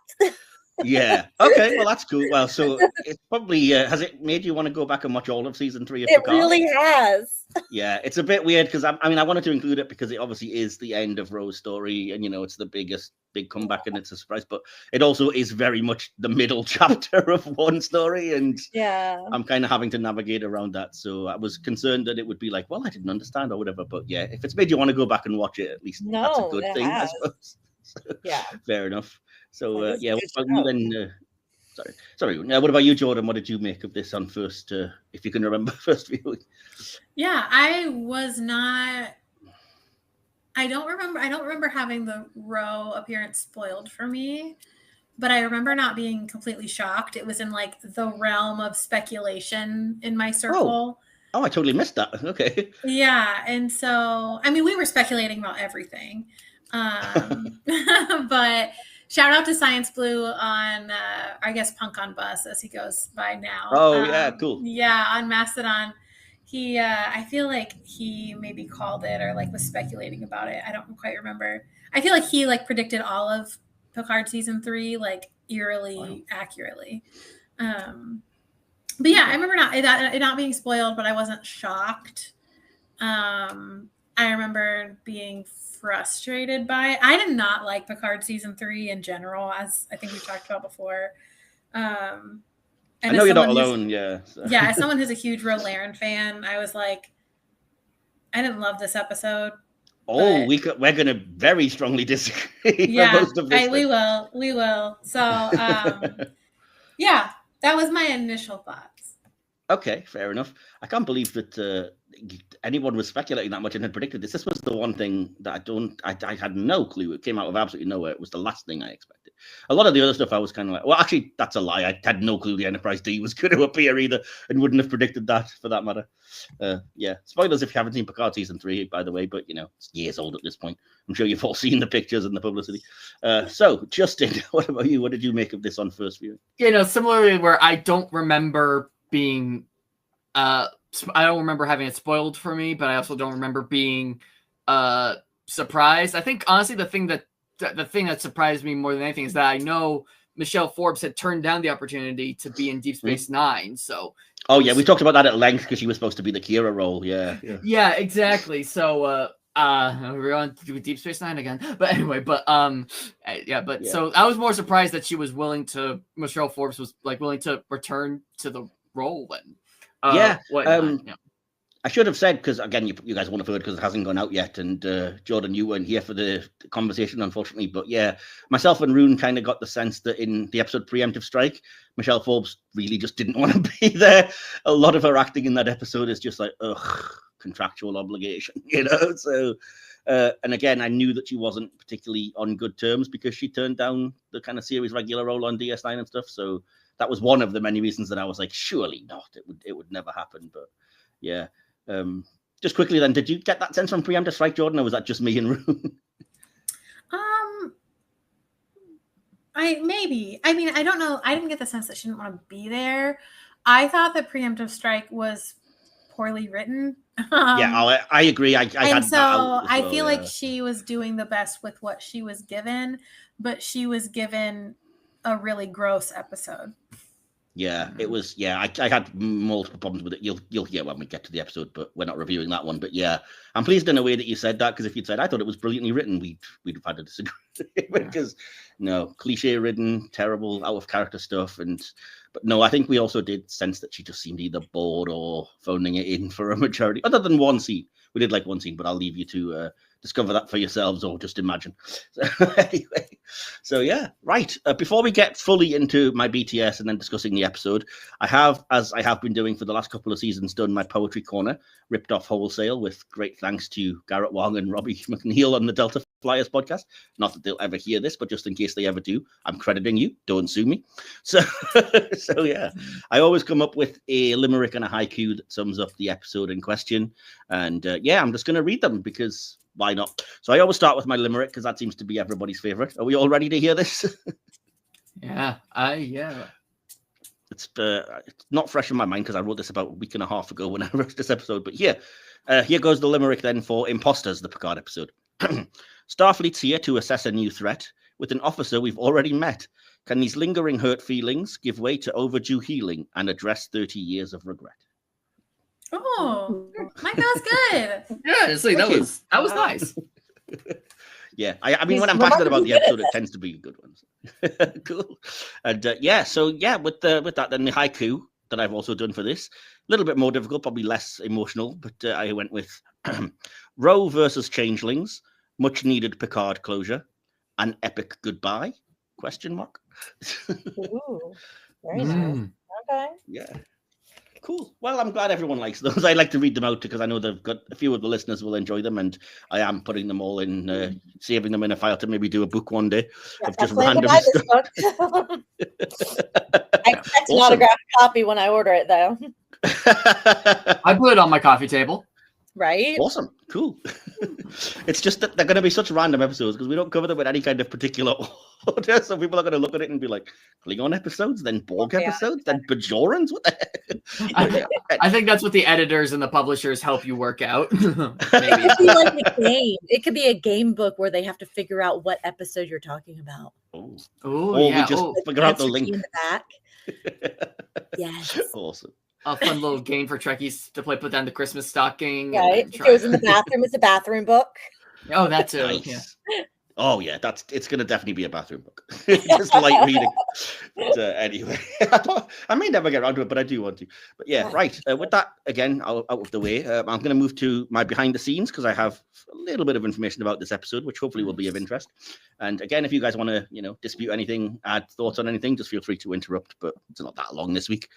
Yeah. Okay. Well, that's cool. Well, so it's probably has it made you want to go back and watch all of season 3 of Picard? It really has. Yeah, it's a bit weird because I wanted to include it because it obviously is the end of Rose's story, and it's the big comeback, and it's a surprise. But it also is very much the middle chapter of one story, and I'm kind of having to navigate around that. So I was concerned that it would be like, well, I didn't understand or whatever. But yeah, if it's made you want to go back and watch it, at least that's a good thing, I suppose. Yeah. Fair enough. So what about you then? Sorry. What about you, Jordan? What did you make of this on first? If you can remember first viewing. Yeah, I don't remember having the Roe appearance spoiled for me, but I remember not being completely shocked. It was in like the realm of speculation in my circle. Oh, I totally missed that. Okay. Yeah, and so we were speculating about everything, but Shout out to Science Blue on, I guess, Punk on Bus, as he goes by now. Oh, yeah, cool. Yeah, on Mastodon. He, I feel like he maybe called it or like was speculating about it. I don't quite remember. I feel like he like predicted all of Picard season 3 like eerily accurately. But yeah, I remember it not being spoiled, but I wasn't shocked. I remember being frustrated by it. I did not like Picard season 3 in general, as I think we talked about before. I know you're not alone, yeah. So. Yeah, as someone who's a huge Laren fan, I was like, I didn't love this episode. Oh, we're going to very strongly disagree. Yeah, for most of this we will. So, yeah, that was my initial thoughts. Okay, fair enough. I can't believe that anyone was speculating that much and had predicted this. This was the one thing that I had no clue. It came out of absolutely nowhere. It was the last thing I expected. A lot of the other stuff I was kind of like, well, actually, that's a lie. I had no clue the Enterprise D was going to appear either and wouldn't have predicted that for that matter. Yeah, spoilers if you haven't seen Picard season 3, by the way, but it's years old at this point. I'm sure you've all seen the pictures and the publicity. So, Justin, what about you? What did you make of this on first viewing? Similarly, where I don't remember being I don't remember having it spoiled for me, but I also don't remember being surprised. I think honestly the thing that surprised me more than anything is that I know Michelle Forbes had turned down the opportunity to be in Deep Space Nine. So we talked about that at length because she was supposed to be the Kira role. Yeah, exactly. So we're on Deep Space Nine again. But anyway, so I was more surprised that Michelle Forbes was like willing to return to the role and I should have said, because again, you guys won't have heard because it hasn't gone out yet, and Jordan, you weren't here for the conversation, unfortunately. But yeah, myself and Rune kind of got the sense that in the episode Preemptive Strike, Michelle Forbes really just didn't want to be there. A lot of her acting in that episode is just like, contractual obligation, So, and again, I knew that she wasn't particularly on good terms because she turned down the kind of series regular role on DS9 and stuff. So that was one of the many reasons that I was like, surely not. It would never happen. But yeah. Just quickly then, did you get that sense from Preemptive Strike, Jordan, or was that just me and Rune? Maybe. I mean, I don't know. I didn't get the sense that she didn't want to be there. I thought that Preemptive Strike was poorly written. I agree. I feel like she was doing the best with what she was given, but she was given a really gross episode. Yeah, it was. Yeah, I had multiple problems with it. You'll hear when we get to the episode, but we're not reviewing that one. But yeah, I'm pleased in a way that you said that, because if you'd said I thought it was brilliantly written, we'd have had to disagree. Because cliche ridden, terrible, out of character stuff, but no, I think we also did sense that she just seemed either bored or phoning it in for a majority. Other than one scene, we did like one scene, but I'll leave you to discover that for yourselves or just imagine. So, anyway, so yeah, right. Before we get fully into my BTS and then discussing the episode, I have, as I have been doing for the last couple of seasons, done my Poetry Corner, ripped off wholesale, with great thanks to Garrett Wong and Robbie McNeil on the Delta Flyers podcast. Not that they'll ever hear this, but just in case they ever do, I'm crediting you. Don't sue me. So, so yeah, I always come up with a limerick and a haiku that sums up the episode in question. And I'm just going to read them because why not? So I always start with my limerick because that seems to be everybody's favorite. Are we all ready to hear this? Yeah. It's not fresh in my mind because I wrote this about a week and a half ago when I wrote this episode. But here goes the limerick then for Imposters, the Picard episode. Starfleet's here to assess a new threat with an officer we've already met. Can these lingering hurt feelings give way to overdue healing and address 30 years of regret? Oh, Mike, that was good. Yeah, see, that was nice. Yeah, I mean, when I'm passionate about the episode, it tends to be good ones. Cool. And with that, then the haiku that I've also done for this, a little bit more difficult, probably less emotional, but I went with Roe versus Changelings, much needed Picard closure, an epic goodbye? ? Ooh, very nice. Okay. Yeah. Cool. Well, I'm glad everyone likes those. I like to read them out because I know they've got a few of the listeners will enjoy them, and I am putting them all in, saving them in a file to maybe do a book one day of just random stuff. I expect an autographed copy when I order it, though. I put it on my coffee table. Right? Awesome. Cool. It's just that they're going to be such random episodes because we don't cover them in any kind of particular order. So people are going to look at it and be like, Klingon episodes, then Borg episodes, then Bajorans? What the heck? I think that's what the editors and the publishers help you work out. Maybe. It could be like a game. It could be a game book where they have to figure out what episode you're talking about. Oh, Yeah. we just figure out the Answer key link. in the back. Yes. Awesome. A fun little game for Trekkies to play, put down the Christmas stocking. Right. If it goes in the bathroom, it's a bathroom book. Oh, that's it. Nice. Yeah. Oh yeah, it's going to definitely be a bathroom book. Just light reading. But, anyway, I may never get around to it, but I do want to. But yeah, right. With that again out of the way, I'm going to move to my behind the scenes because I have a little bit of information about this episode, which hopefully will be of interest. And again, if you guys want to, dispute anything, add thoughts on anything, just feel free to interrupt. But it's not that long this week.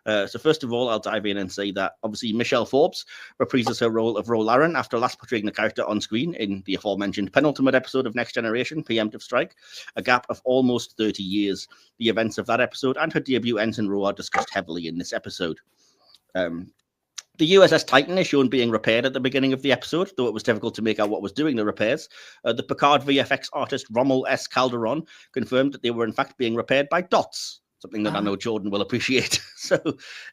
So first of all, I'll dive in and say that obviously Michelle Forbes reprises her role of Laren after last portraying the character on screen in the aforementioned penultimate episode of Next Generation, Preemptive Strike, a gap of almost 30 years. The events of that episode and her debut ensign role are discussed heavily in this episode. The USS Titan is shown being repaired at the beginning of the episode, though it was difficult to make out what was doing the repairs. The Picard VFX artist Rommel S. Calderon confirmed that they were in fact being repaired by dots, something that I know Jordan will appreciate. So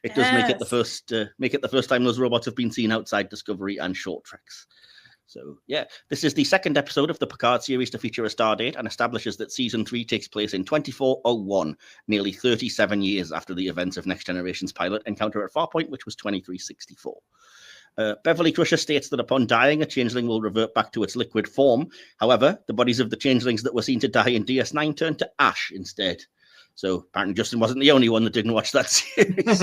it does make it the first time those robots have been seen outside Discovery and short treks. So, yeah, this is the second episode of the Picard series to feature a star date and establishes that Season 3 takes place in 2401, nearly 37 years after the events of Next Generation's pilot encounter at Farpoint, which was 2364. Beverly Crusher states that upon dying, a changeling will revert back to its liquid form. However, the bodies of the changelings that were seen to die in DS9 turned to ash instead. So apparently Justin wasn't the only one that didn't watch that series.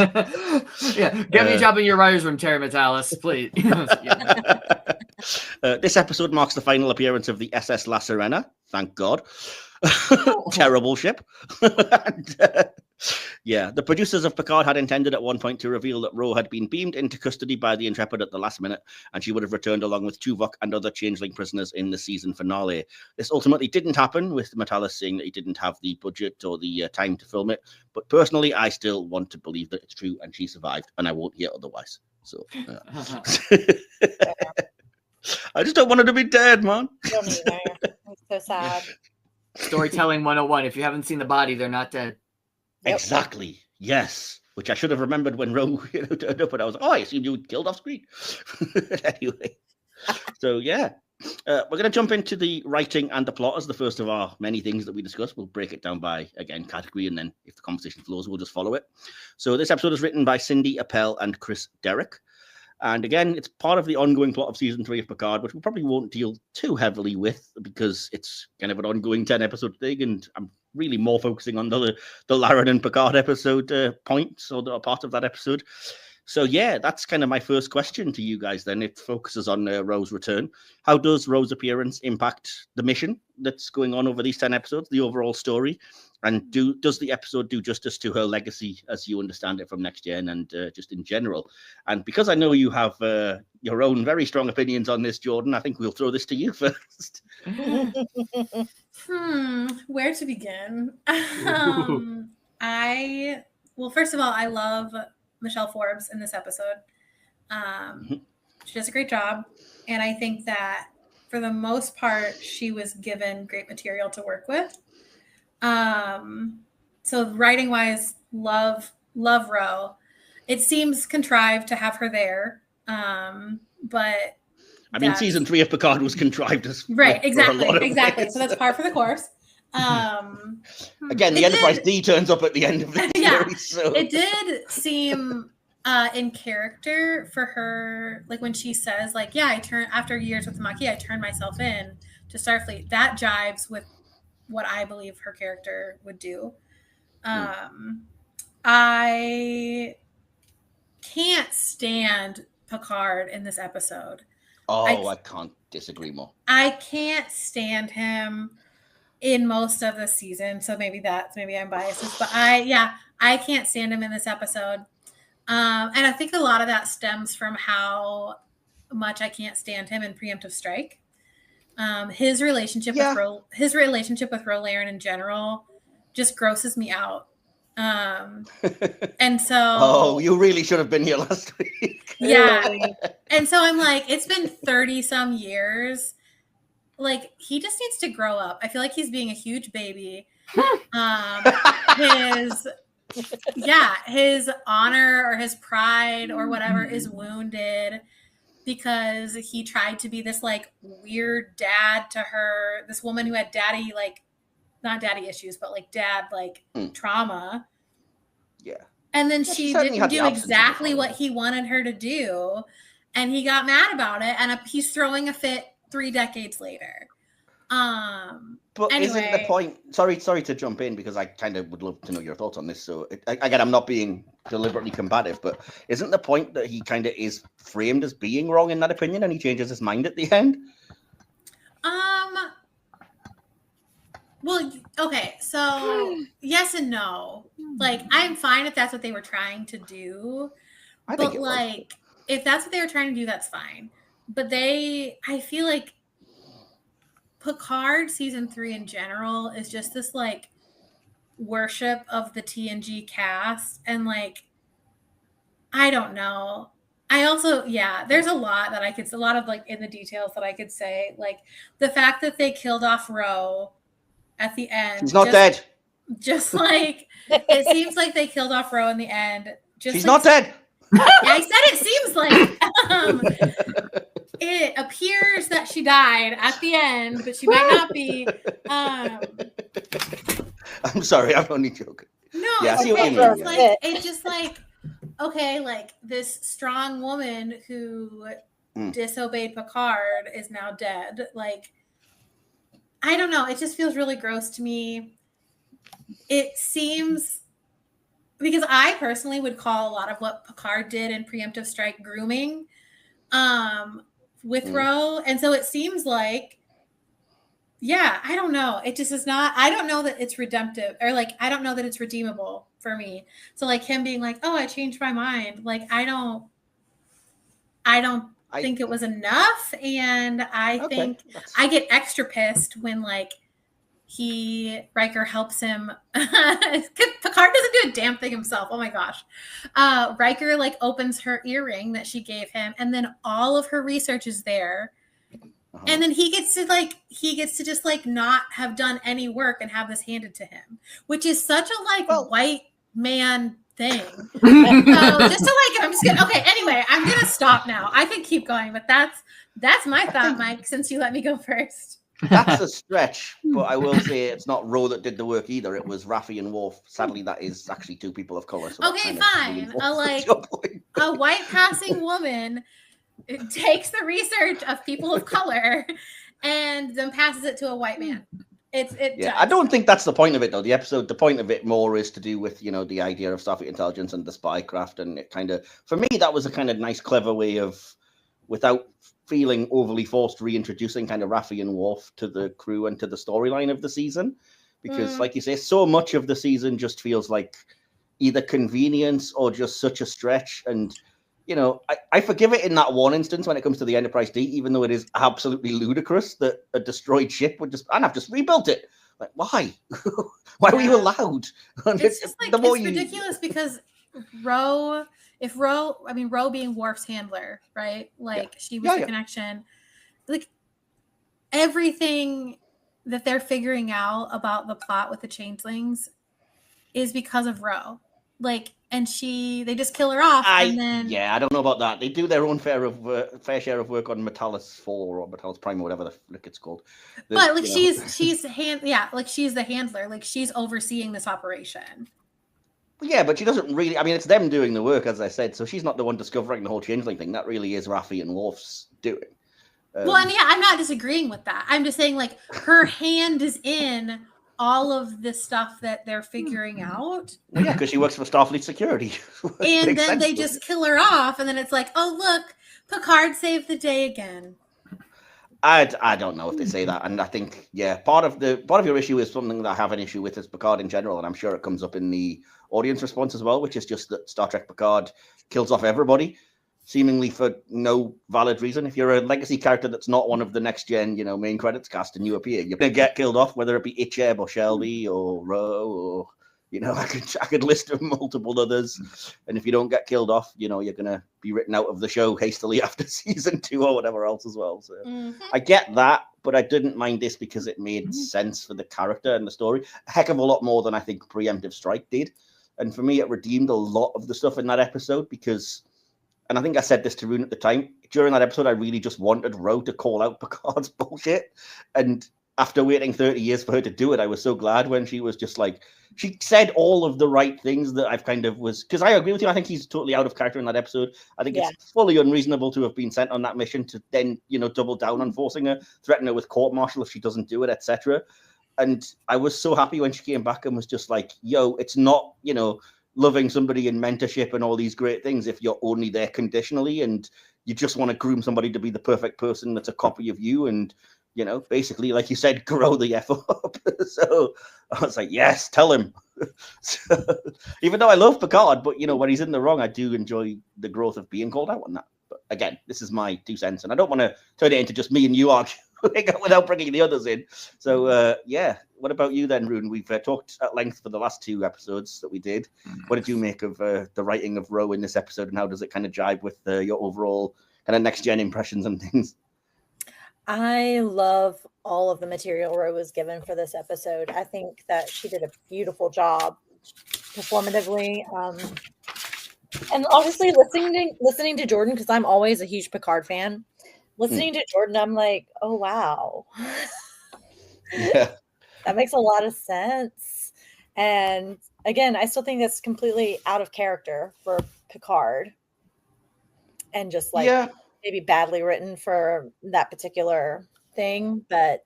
Yeah, get me a job in your writer's room, Terry Metalis, please. This episode marks the final appearance of the SS La Serena. Thank God. Terrible ship. And, the producers of Picard had intended at one point to reveal that Ro had been beamed into custody by the Intrepid at the last minute, and she would have returned along with Tuvok and other changeling prisoners in the season finale. This ultimately didn't happen, with Metalis saying that he didn't have the budget or the time to film it. But personally, I still want to believe that it's true and she survived, and I won't hear otherwise. So, I just don't want her to be dead, man. Don't either. I'm so sad. Storytelling 101. If you haven't seen the body, they're not dead. Yep. Exactly. Yes. Which I should have remembered when Ro turned up, and I was like, I assumed you killed off screen. Anyway. So, yeah. We're going to jump into the writing and the plot as the first of our many things that we discuss. We'll break it down by, again, category, and then if the conversation flows, we'll just follow it. So this episode is written by Cindy Appel and Chris Derrick. And again, it's part of the ongoing plot of Season 3 of Picard, which we probably won't deal too heavily with because it's kind of an ongoing 10-episode thing, and I'm really more focusing on the Laren and Picard episode points, or the part of that episode. So yeah, that's kind of my first question to you guys then. It focuses on Ro's return. How does Ro's appearance impact the mission that's going on over these 10 episodes, the overall story? And does the episode do justice to her legacy as you understand it from Next Gen and just in general? And because I know you have your own very strong opinions on this, Jordan, I think we'll throw this to you first. Where to begin? First of all, I love Michelle Forbes in this episode. She does a great job. And I think that for the most part, she was given great material to work with. So writing wise, love Ro. It seems contrived to have her there. But I mean, Season 3 of Picard was contrived as right. Exactly. Ways. So that's par for the course. Again, the Enterprise D turns up at the end of the series. So. It did seem in character for her, like when she says, like, yeah, after years with the Maquis, I turned myself in to Starfleet. That jives with what I believe her character would do. I can't stand Picard in this episode. I can't disagree more. I can't stand him in most of the season, so maybe I'm biased, but I can't stand him in this episode, and I think a lot of that stems from how much I can't stand him in Preemptive Strike. His relationship with Ro Laren in general just grosses me out. And so oh, you really should have been here last week. Yeah. And so I'm like, it's been 30 some years. Like, he just needs to grow up. I feel like he's being a huge baby. His honor or his pride or whatever is wounded because he tried to be this like weird dad to her, this woman who had daddy, like not daddy issues, but like dad, like trauma. Yeah. And then she didn't do exactly what he wanted her to do. And he got mad about it. And he's throwing a fit 3 decades later. But anyway. Isn't the point, sorry to jump in because I kind of would love to know your thoughts on this. So again, I'm not being deliberately combative, but isn't the point that he kind of is framed as being wrong in that opinion and he changes his mind at the end? Well, okay, so yes and no. Like, I'm fine if that's what they were trying to do. But like, if that's what they were trying to do, that's fine. But I feel like Picard season 3 in general is just this like worship of the TNG cast. And like, I don't know. I also, there's a lot of like in the details that I could say, like the fact that they killed off Ro at the end. She's not dead. Just like, it seems like they killed off Ro in the end. She's not dead. I said it seems like. It appears that she died at the end, but she might not be. I'm sorry, I'm only joking. No, it's just like, okay, like this strong woman who disobeyed Picard is now dead. Like, I don't know. It just feels really gross to me. It seems, because I personally would call a lot of what Picard did in Preemptive Strike grooming with Ro. And so it seems like, I don't know. It just is not, I don't know that it's redemptive or like, I don't know that it's redeemable for me. So like him being like, oh, I changed my mind. Like, I don't think it was enough. And I think I get extra pissed when like Riker helps him. Picard doesn't do a damn thing himself. Oh my gosh. Riker like opens her earring that she gave him, and then all of her research is there. And then he gets to just like not have done any work and have this handed to him, which is such a like white man thing. So just to like, I'm just gonna, okay, anyway, I'm gonna stop now. I can keep going, but that's my thought, Mike, since you let me go first. That's a stretch, but I will say it's not Ro that did the work either. It was Raffi and Worf. Sadly, that is actually 2 people of color. So okay, fine. A white passing woman takes the research of people of color and then passes it to a white man. I don't think that's the point of it though. The point of it more is to do with, you know, the idea of Starfleet intelligence and the spy craft, and it kind of, for me, that was a kind of nice, clever way of, without feeling overly forced, reintroducing kind of Raffi and Worf to the crew and to the storyline of the season, because like you say, so much of the season just feels like either convenience or just such a stretch. And you know, I forgive it in that one instance when it comes to the Enterprise D, even though it is absolutely ludicrous that a destroyed ship would and I've just rebuilt it. Like, why? Why were you allowed? And it's just like, it's ridiculous because Ro being Worf's handler, right? Like she was the connection. Like everything that they're figuring out about the plot with the changelings is because of Ro. Like, and they just kill her off. I don't know about that. They do their own fair share of work on Metalis 4 or Metalis Prime or whatever the flick it's called. But like she's she's the handler. Like she's overseeing this operation. Yeah, but she doesn't really. I mean, it's them doing the work, as I said. So she's not the one discovering the whole changeling thing. That really is Raffi and Worf's doing. Well, and I'm not disagreeing with that. I'm just saying, like, her hand is in all of the stuff that they're figuring out. Well, yeah, because she works for Starfleet Security. And then they just kill her off, and then it's like, oh look, Picard saved the day again. I don't know if they say that, and I think part of your issue is something that I have an issue with is Picard in general, and I'm sure it comes up in the audience response as well, which is just that Star Trek Picard kills off everybody, seemingly for no valid reason. If you're a legacy character that's not one of the next gen, main credits cast and you appear, you're gonna get killed off, whether it be Icheb or Shelby or Ro or You know, I could list multiple others, and if you don't get killed off, you know, you're gonna be written out of the show hastily after season 2 or whatever else as well. So I get that, but I didn't mind this because it made sense for the character and the story a heck of a lot more than I think Preemptive Strike did. And for me, it redeemed a lot of the stuff in that episode because, and I think I said this to Rune at the time, during that episode, I really just wanted Ro to call out Picard's bullshit. And after waiting 30 years for her to do it, I was so glad when she was just like, she said all of the right things that I've kind of was, because I agree with you. I think he's totally out of character in that episode. I think it's fully unreasonable to have been sent on that mission to then, you know, double down on forcing her, threaten her with court-martial if she doesn't do it, etc. And I was so happy when she came back and was just like, yo, it's not, you know, loving somebody in mentorship and all these great things if you're only there conditionally and you just want to groom somebody to be the perfect person that's a copy of you and, you know, basically, like you said, grow the F up. So I was like, yes, tell him. So, even though I love Picard, but, you know, when he's in the wrong, I do enjoy the growth of being called out on that. But again, this is my 2 cents, and I don't want to turn it into just me and you arguing without bringing the others in. So, yeah, what about you then, Rune? We've talked at length for the last 2 episodes that we did. What did you make of the writing of Ro in this episode, and how does it kind of jibe with your overall kind of next-gen impressions and things? I love all of the material Ro was given for this episode. I think that she did a beautiful job performatively. And honestly, listening to Jordan, because I'm always a huge Picard fan, listening to Jordan, I'm like, oh, wow. Yeah. That makes a lot of sense. And again, I still think that's completely out of character for Picard. And just like maybe badly written for that particular thing. But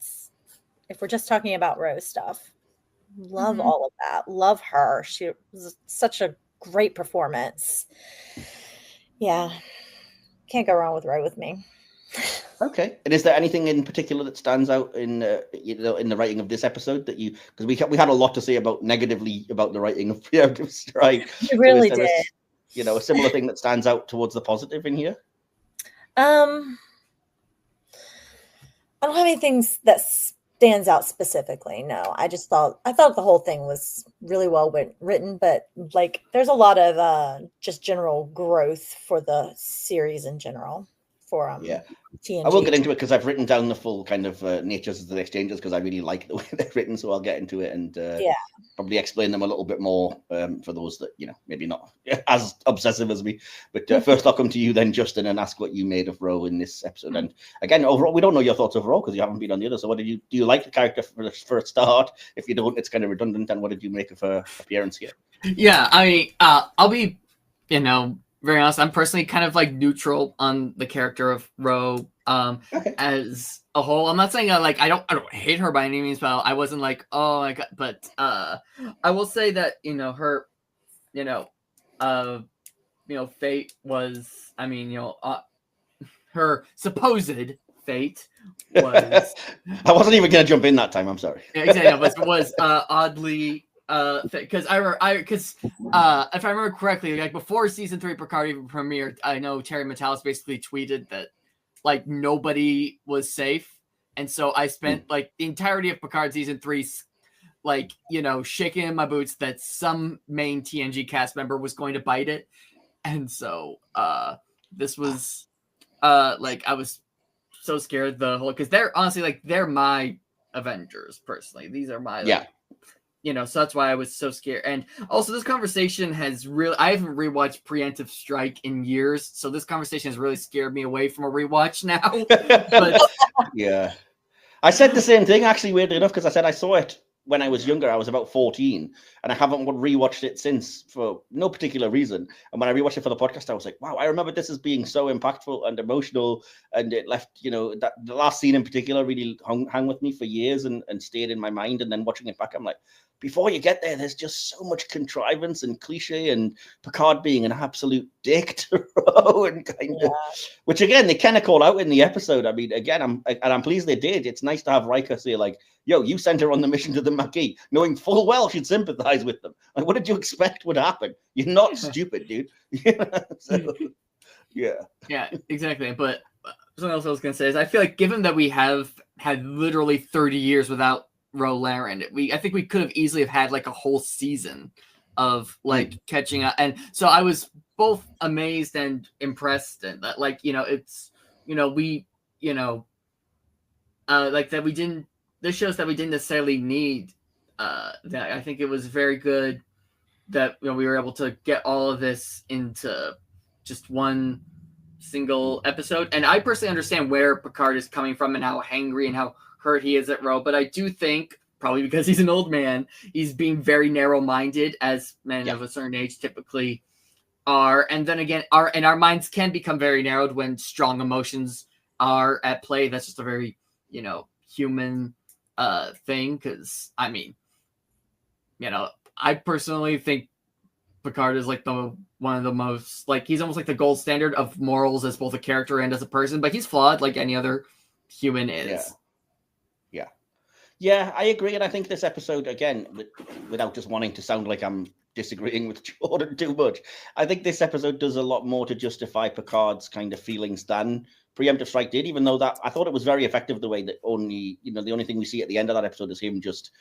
if we're just talking about Rose stuff, love all of that. Love her. She was such a great performance. Yeah. Can't go wrong with Ro with me. Okay. And is there anything in particular that stands out in you know, in the writing of this episode that you, because we had a lot to say about negatively about the writing of Preemptive Strike. We really did. You know, a similar thing that stands out towards the positive in here? I don't have anything that stands out specifically. No, I thought the whole thing was really well written, but like there's a lot of just general growth for the series in general. For TNG. I will get into it because I've written down the full kind of natures of the exchanges because I really like the way they're written, so I'll get into it and probably explain them a little bit more for those that, you know, maybe not as obsessive as me. But first I'll come to you then, Justin, and ask what you made of Ro in this episode. And again, overall, we don't know your thoughts overall because you haven't been on the other. So what do you like the character for a start? If you don't, it's kind of redundant. And what did you make of her appearance here? Yeah, I mean, I'll be, you know, very honest, I'm personally kind of like neutral on the character of Ro as a whole. I'm not saying I don't hate her by any means, but I wasn't like, oh my god. But I will say that, you know, her, you know, fate was, I mean, you know, her supposed fate was. I wasn't even gonna jump in that time. I'm sorry. Exactly, but was oddly. Because if I remember correctly, like before season 3 Picard even premiered, I know Terry Matalas basically tweeted that like nobody was safe, and so I spent like the entirety of Picard season 3, like, you know, shaking in my boots that some main TNG cast member was going to bite it, and so this was like I was so scared the whole, because they're honestly like they're my Avengers personally. These are my you know, so that's why I was so scared. And also this conversation has really, I haven't rewatched Preemptive Strike in years. So this conversation has really scared me away from a rewatch now. But yeah, I said the same thing actually, weirdly enough, because I said I saw it when I was younger. I was about 14 and I haven't rewatched it since for no particular reason. And when I rewatched it for the podcast, I was like, wow, I remember this as being so impactful and emotional. And it left, you know, that the last scene in particular really hung with me for years and stayed in my mind. And then watching it back, I'm like, before you get there, there's just so much contrivance and cliche and Picard being an absolute dick to Ro and kind of, which again, they kind of call out in the episode. I mean, again, I'm pleased they did. It's nice to have Riker say like, yo, you sent her on the mission to the Maquis, knowing full well she'd sympathize with them. Like, what did you expect would happen? You're not stupid, dude. So, yeah, exactly. But something else I was going to say is I feel like given that we have had literally 30 years without Laren. I think we could have easily have had like a whole season of like catching up, and so I was both amazed and impressed, and that like it's we like that we didn't. This shows that we didn't necessarily need that. I think it was very good that we were able to get all of this into just one single episode. And I personally understand where Picard is coming from and how angry and how hurt he is at Ro. But I do think, probably because he's an old man, he's being very narrow-minded, as men of a certain age typically are. And then again, our minds can become very narrowed when strong emotions are at play. That's just a very human thing. Because I mean, I personally think Picard is like one of the most, like, he's almost like the gold standard of morals as both a character and as a person, but he's flawed like any other human is. Yeah, I agree. And I think this episode, again, without just wanting to sound like I'm disagreeing with Jordan too much, I think this episode does a lot more to justify Picard's kind of feelings than Preemptive Strike did, even though that I thought it was very effective the way that only, the only thing we see at the end of that episode is him just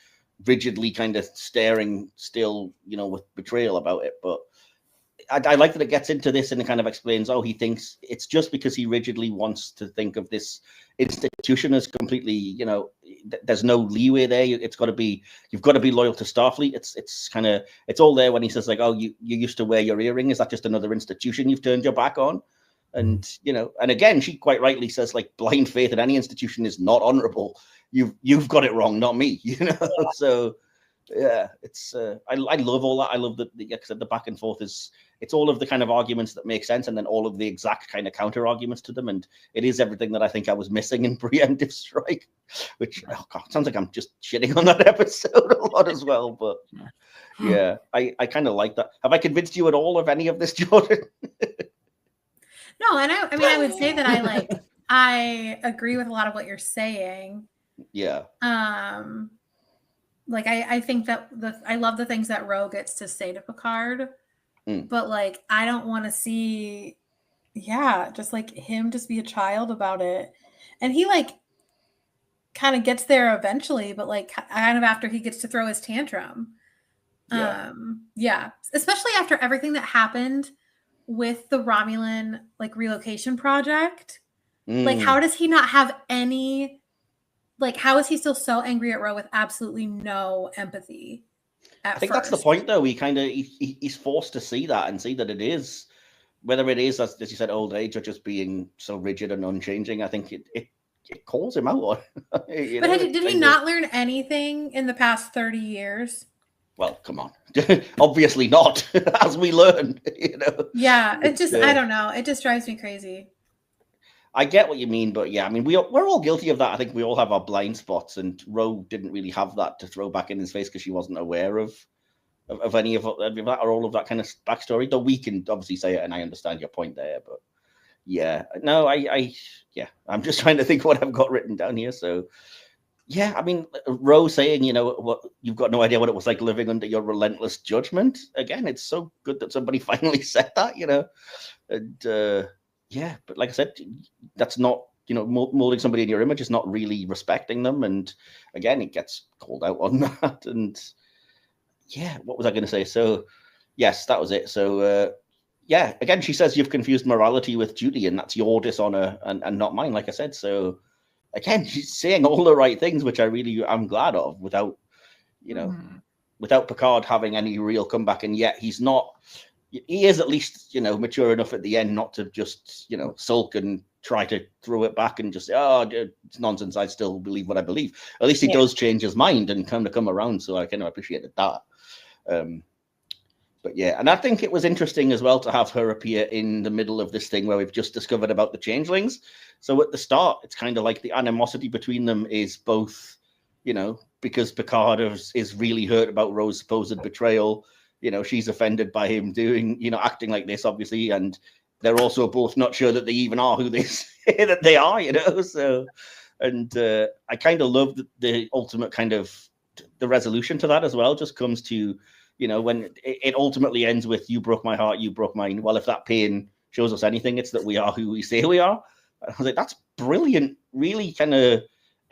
rigidly kind of staring still, with betrayal about it. But I like that it gets into this and it kind of explains, he thinks it's just because he rigidly wants to think of this institution as completely, there's no leeway there. You've got to be loyal to Starfleet. It's all there when he says like, you used to wear your earring. Is that just another institution you've turned your back on? And, and again, she quite rightly says like blind faith in any institution is not honorable. You've got it wrong, not me, So yeah, it's I love all that. I love the back and forth it's all of the kind of arguments that make sense and then all of the exact kind of counter arguments to them. And it is everything that I think I was missing in Preemptive Strike, which sounds like I'm just shitting on that episode a lot as well. But yeah, I kind of like that. Have I convinced you at all of any of this, Jordan? No, and I would say that I agree with a lot of what you're saying. Yeah. Like I think that I love the things that Ro gets to say to Picard, but like I don't want to see, just like him just be a child about it, and he like kind of gets there eventually, but like kind of after he gets to throw his tantrum. Especially after everything that happened with the Romulan like relocation project. Like how does he not have any? Like, how is he still so angry at Ro with absolutely no empathy? I think that's the point, though. He's forced to see that and see that it is, whether it is, as you said, old age or just being so rigid and unchanging. I think it calls him out on. But did he not learn anything in the past 30 years? Well, come on. Obviously not, as we learn. Yeah, it just I don't know. It just drives me crazy. I get what you mean, but yeah, I mean, we're all guilty of that. I think we all have our blind spots, and Ro didn't really have that to throw back in his face because she wasn't aware of any of that or all of that kind of backstory. Though we can obviously say it, and I understand your point there. But yeah, no, I'm just trying to think what I've got written down here. So yeah, I mean, Ro saying, what you've got no idea what it was like living under your relentless judgment. Again, it's so good that somebody finally said that, and. Yeah, but like I said, that's not, molding somebody in your image is not really respecting them. And again, it gets called out on that. And yeah, what was I going to say? So yes, that was it. So yeah, again, she says you've confused morality with duty and that's your dishonor and not mine, like I said. So again, she's saying all the right things, which I'm glad of without, without Picard having any real comeback. And yet he is at least, mature enough at the end not to just, sulk and try to throw it back and just say, it's nonsense. I still believe what I believe. At least he does change his mind and kind of come around. So I kind of appreciated that. But yeah, and I think it was interesting as well to have her appear in the middle of this thing where we've just discovered about the changelings. So at the start, it's kind of like the animosity between them is both, because Picard is really hurt about Ro's supposed betrayal. She's offended by him doing, acting like this, obviously, and they're also both not sure that they even are who they say that they are, So, and I kind of love the ultimate kind of the resolution to that as well. Just comes to, when it ultimately ends with "you broke my heart, you broke mine." Well, if that pain shows us anything, it's that we are who we say we are. I was like, that's brilliant. Really, kind of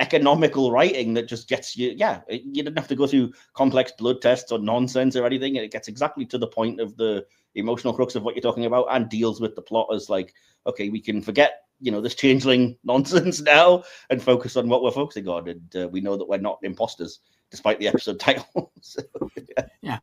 economical writing that just gets you. Yeah, you didn't have to go through complex blood tests or nonsense or anything. It gets exactly to the point of the emotional crux of what you're talking about and deals with the plot as like, okay, we can forget, this changeling nonsense now and focus on what we're focusing on. And we know that we're not imposters, despite the episode title. So, yeah.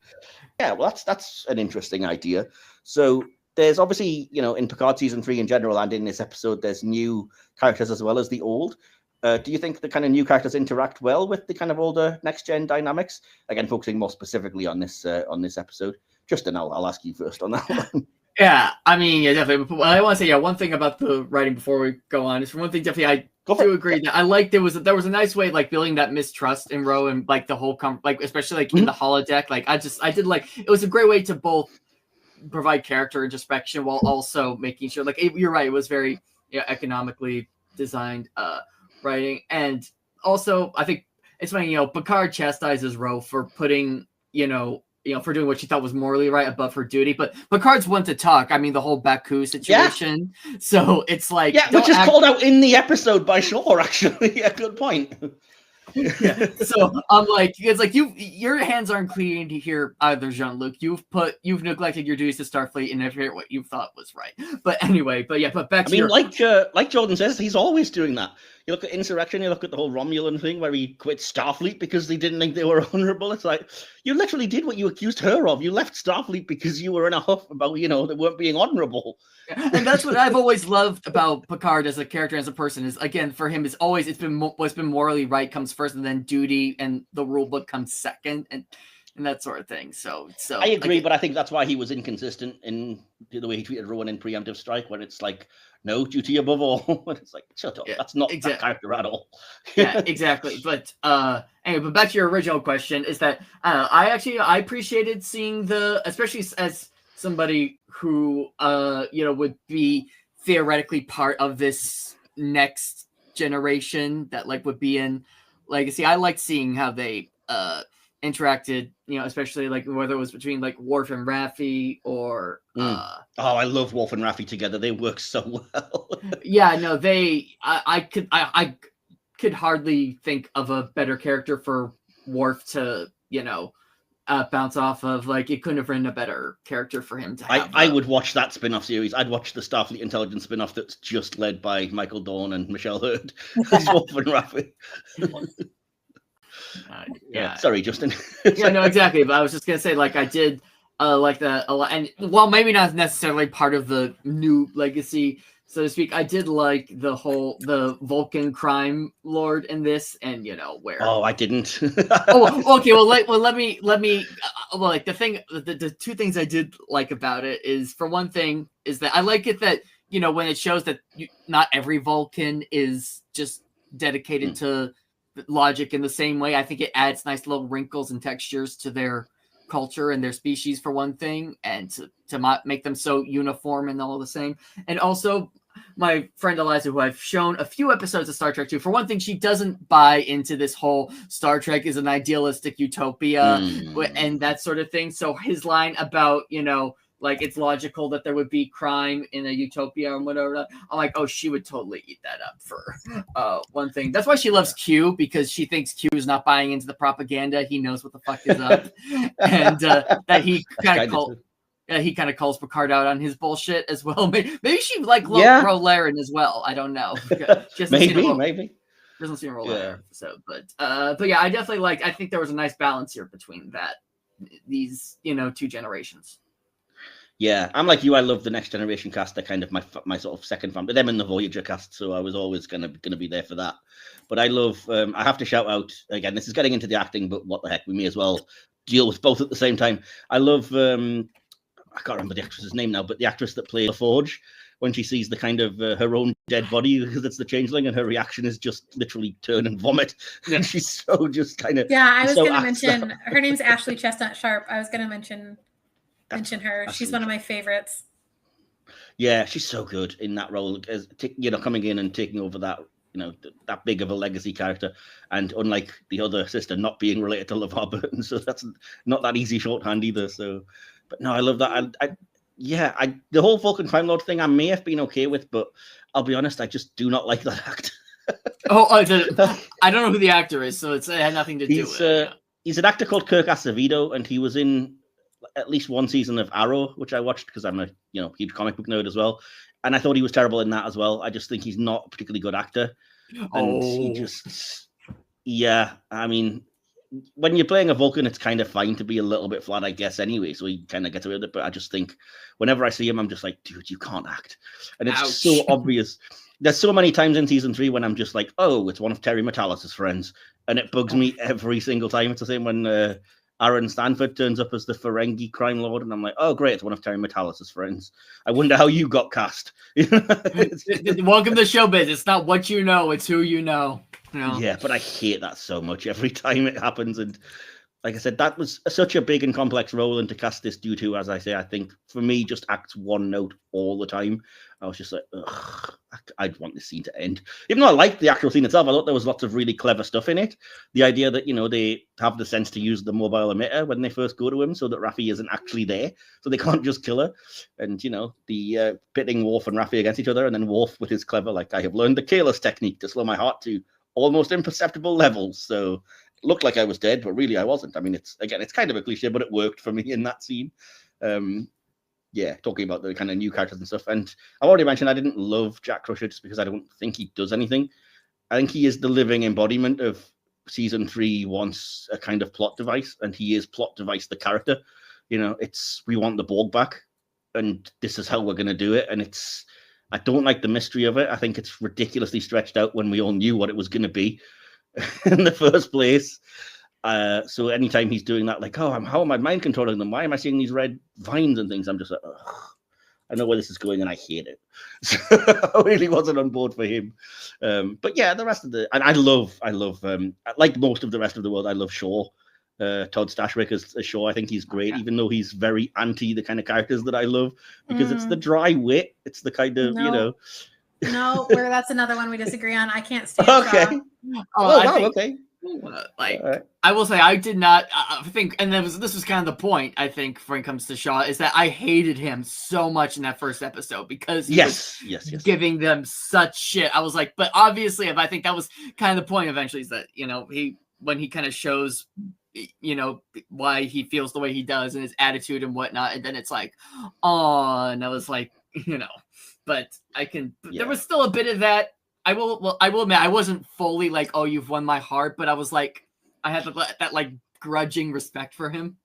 Well, that's an interesting idea. So there's obviously, in Picard season 3 in general, and in this episode, there's new characters as well as the old. Do you think the kind of new characters interact well with the kind of older next gen dynamics? Again, focusing more specifically on this episode. Justin, I'll ask you first on that one. Yeah, I mean, yeah, definitely. But I want to say, one thing about the writing before we go on is, for one thing, definitely, I do agree that I like there was a nice way like building that mistrust in Ro and like the whole especially like in the holodeck. Like I did like it was a great way to both provide character introspection while also making sure you're right, it was very economically designed writing. And also I think it's funny, Picard chastises Ro for putting for doing what she thought was morally right above her duty, but Picard's one to talk. I mean, the whole Baku situation. Yeah. So it's like, which is called out in the episode by Shaw, actually. Yeah, good point. Yeah. So I'm like, it's like your hands aren't clean here either, Jean-Luc. You've neglected your duties to Starfleet and never what you thought was right. But anyway, but back to like Jordan says, he's always doing that. You look at Insurrection, you look at the whole Romulan thing where he quit Starfleet because they didn't think they were honorable. It's like, you literally did what you accused her of. You left Starfleet because you were in a huff about, they weren't being honorable. And that's what I've always loved about Picard as a character, as a person, is, again, for him, it's been what's been morally right comes first, and then duty and the rule book comes second, and that sort of thing. So I agree, but I think that's why he was inconsistent in the way he treated Rowan in Preemptive Strike, when it's like, no, duty above all. It's like, shut up. Yeah, that's not that character at all. Yeah, exactly. But anyway, but back to your original question, is that I appreciated seeing especially as somebody who would be theoretically part of this next generation that would be in Legacy. I liked seeing how they interacted, especially whether it was between Worf and Raffi or I love Worf and Raffi together. They work so well. Yeah, no, I could hardly think of a better character for Worf to bounce off of. It couldn't have written a better character for him to have. I would watch that spin-off series. I'd watch the Starfleet Intelligence spin-off that's just led by Michael Dorn and Michelle Hurd. Wolf and Raffi. Yeah. Sorry, Justin. Yeah, no, exactly. But I was just gonna say, I did like that a lot, and while maybe not necessarily part of the new Legacy, so to speak, I did like the Vulcan crime lord in this, and where. Oh, I didn't. Okay. Well, let me. The two things I did like about it is, for one thing, is that I like it that when it shows that not every Vulcan is just dedicated to logic in the same way. I think it adds nice little wrinkles and textures to their culture and their species, for one thing, and to make them so uniform and all the same. And also, my friend Eliza, who I've shown a few episodes of Star Trek to, for one thing, she doesn't buy into this whole Star Trek is an idealistic utopia and that sort of thing. So his line about, it's logical that there would be crime in a utopia or whatever, I'm like, oh, she would totally eat that up for one thing. That's why she loves Q, because she thinks Q is not buying into the propaganda. He knows what the fuck is up. And that he kind of calls Picard out on his bullshit as well. Maybe she Ro Laren as well. I don't know. Maybe. Doesn't seem Ro Laren. So, but yeah, I definitely I think there was a nice balance here between these two generations. Yeah, I'm like you. I love the Next Generation cast. They're kind of my sort of second family. Them and the Voyager cast, so I was always gonna be there for that. But I love. I have to shout out again. This is getting into the acting, but what the heck, we may as well deal with both at the same time. I love. I can't remember the actress's name now, but the actress that played LaForge, when she sees the kind of her own dead body because it's the changeling, and her reaction is just literally turn and vomit. And she's so just kind of. Yeah, I was going to mention her name's Ashley Chestnut Sharp. I was going to mention her. She's one of my favorites. Yeah, she's so good in that role, as coming in and taking over that that big of a legacy character, and unlike the other sister, not being related to LeVar Burton, so that's not that easy shorthand either. So, but no, I love that. The whole Vulcan Crime Lord thing I may have been okay with, but I'll be honest, I just do not like that actor. I don't know who the actor is, so it had nothing to do with it. He's an actor called Kirk Acevedo, and he was in at least one season of Arrow, which I watched because I'm a huge comic book nerd as well. And I thought he was terrible in that as well. I just think he's not a particularly good actor. And he just, I mean, when you're playing a Vulcan, it's kind of fine to be a little bit flat, I guess, anyway. So he kind of gets away with it. But I just think whenever I see him, I'm just like, dude, you can't act. And it's so obvious. There's so many times in season 3 when I'm just like, oh, it's one of Terry Metalis' friends. And it bugs me every single time. It's the same when Aaron Stanford turns up as the Ferengi crime lord. And I'm like, oh, great, it's one of Terry Metalis' friends. I wonder how you got cast. Welcome to showbiz. It's not what you know, it's who you know. Yeah, but I hate that so much every time it happens. And like I said, that was such a big and complex role, and to cast this due to, as I say, I think for me, just acts one note all the time. I was just like, ugh, I'd want this scene to end. Even though I liked the actual scene itself, I thought there was lots of really clever stuff in it. The idea that, they have the sense to use the mobile emitter when they first go to him so that Raffi isn't actually there, so they can't just kill her. And, the pitting Worf and Raffi against each other, and then Worf with his clever, I have learned the Kalos technique to slow my heart to almost imperceptible levels. So it looked like I was dead, but really I wasn't. I mean, it's kind of a cliche, but it worked for me in that scene. Talking about the kind of new characters and stuff. And I've already mentioned I didn't love Jack Crusher just because I don't think he does anything. I think he is the living embodiment of season 3 wants a kind of plot device, and he is plot device the character. It's we want the Borg back, and this is how we're going to do it. And I don't like the mystery of it. I think it's ridiculously stretched out when we all knew what it was going to be in the first place. So anytime he's doing that, how am I mind controlling them? Why am I seeing these red vines and things? I'm just like, ugh, I know where this is going and I hate it. So I really wasn't on board for him. But yeah, the rest of and I love, like most of the rest of the world, I love Shaw. Todd Stashwick as Shaw. I think he's great, even though he's very anti the kind of characters that I love, because it's the dry wit. It's the kind of, No, that's another one we disagree on. I can't stand Shaw. Okay. I will say I did not think, and this was kind of the point, I think, when it comes to Shaw, is that I hated him so much in that first episode because he was giving them such shit. I was like, but obviously, I think that was kind of the point eventually, is that, when he kind of shows, why he feels the way he does and his attitude and whatnot, and then it's like, oh, and I was like, but there was still a bit of that. I will admit, I wasn't fully like, oh, you've won my heart, but I was like, I had that grudging respect for him.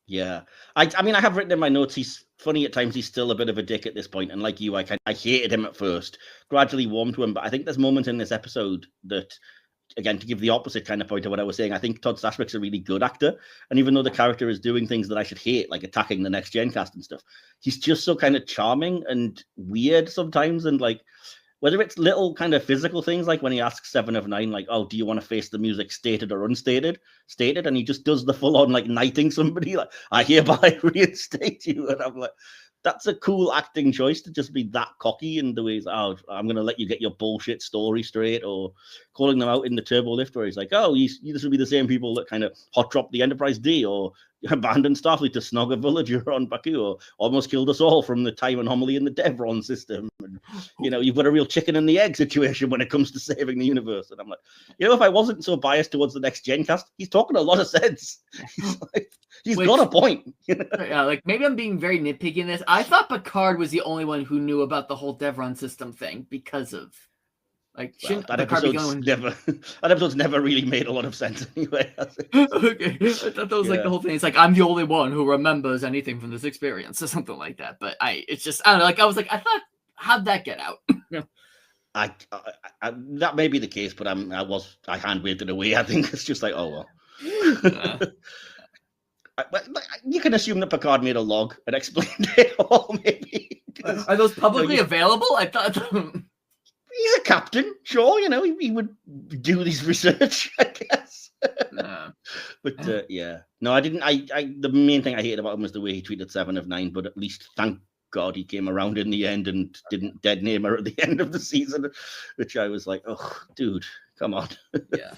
Yeah. I mean, I have written in my notes, he's funny at times, he's still a bit of a dick at this point, and like you, I hated him at first, gradually warmed to him, but I think there's moments in this episode that, again, to give the opposite kind of point of what I was saying, I think Todd Stashwick's a really good actor, and even though the character is doing things that I should hate, like attacking the Next Gen cast and stuff, he's just so kind of charming and weird sometimes, and whether it's little kind of physical things, like when he asks 7 of 9, oh, do you want to face the music stated or unstated? Stated, and he just does the full-on, knighting somebody, I hereby reinstate you, and I'm like, that's a cool acting choice to just be that cocky in the ways, oh, I'm going to let you get your bullshit story straight, or calling them out in the turbo lift where he's like, oh, this will be the same people that kind of hot drop the Enterprise D, or abandoned Starfleet to snog a villager on Baku, or almost killed us all from the time anomaly in the Devron system. And, you've got a real chicken and the egg situation when it comes to saving the universe. And I'm like, if I wasn't so biased towards the Next Gen cast, he's talking a lot of sense. He's got a point. Yeah, maybe I'm being very nitpicky in this. I thought Picard was the only one who knew about the whole Devron system thing because of that episode's never really made a lot of sense anyway. Okay, I thought that was the whole thing. It's I'm the only one who remembers anything from this experience or something like that. But I don't know. I was like, I thought, how'd that get out? I that may be the case, but I hand waved it away. I think it's just oh well. But you can assume that Picard made a log and explained it all. Maybe are those publicly available? I thought. He's a captain, sure. He would do this research, I guess. But no, I didn't. The main thing I hated about him was the way he treated 7 of 9. But at least, thank God, he came around in the end and didn't dead name her at the end of the season, which I was like, oh, dude, come on. Yeah.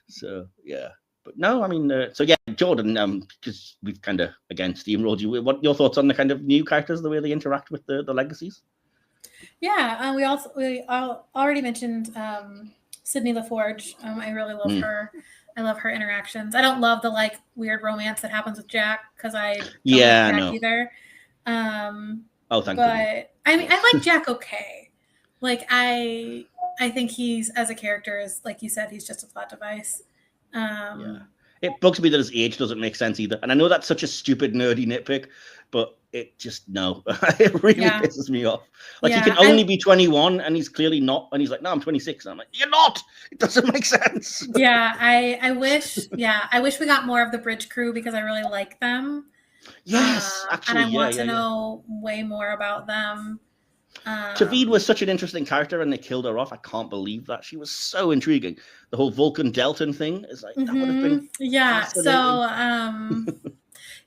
So yeah, but no, I mean, Jordan, because we've kind of again steamrolled you. What your thoughts on the kind of new characters, the way they interact with the legacies? Yeah, we already mentioned Sydney LaForge. I really love her. I love her interactions. I don't love the like weird romance that happens with Jack because I don't like Jack either. Thank but you. I mean, I like Jack okay. Like I think he's as a character is like you said, he's just a plot device. It bugs me that his age doesn't make sense either. And I know that's such a stupid, nerdy nitpick, but it just, no. It really pisses me off. Like, he can only be 21, and he's clearly not. And he's like, no, I'm 26. And I'm like, you're not. It doesn't make sense. Yeah, I wish we got more of the bridge crew because I really like them. Yes, actually, and I want to know way more about them. Tavid was such an interesting character, and they killed her off. I can't believe that. She was so intriguing. The whole Vulcan Delton thing is like that would have been so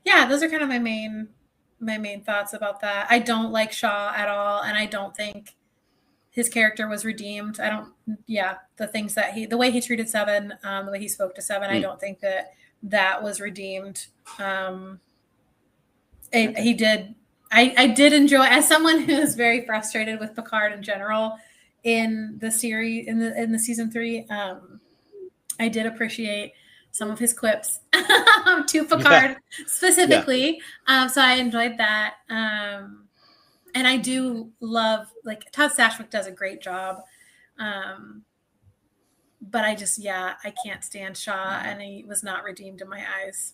those are kind of my main thoughts about that. I don't like Shaw at all, and I don't think his character was redeemed. The way he treated Seven, the way he spoke to Seven, I don't think that was redeemed. He did. I did enjoy, as someone who is very frustrated with Picard in general in the series, in the season 3, I did appreciate some of his quips to Picard specifically. So I enjoyed that. And I do love, like, Todd Stashwick does a great job. But I just, I can't stand Shaw, and he was not redeemed in my eyes.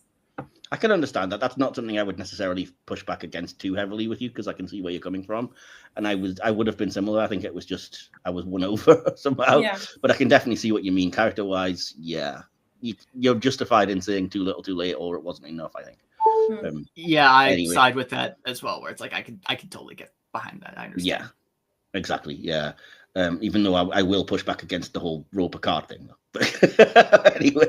I can understand that. That's not something I would necessarily push back against too heavily with you, because I can see where you're coming from. And I would have been similar. I think it was just, I was won over somehow. Yeah. But I can definitely see what you mean. Character-wise, you're justified in saying too little, too late, or it wasn't enough, I think. I side with that as well, where it's like, I could totally get behind that. I understand. Yeah, exactly. Yeah. Even though I will push back against the whole raw Picard thing. Anyway.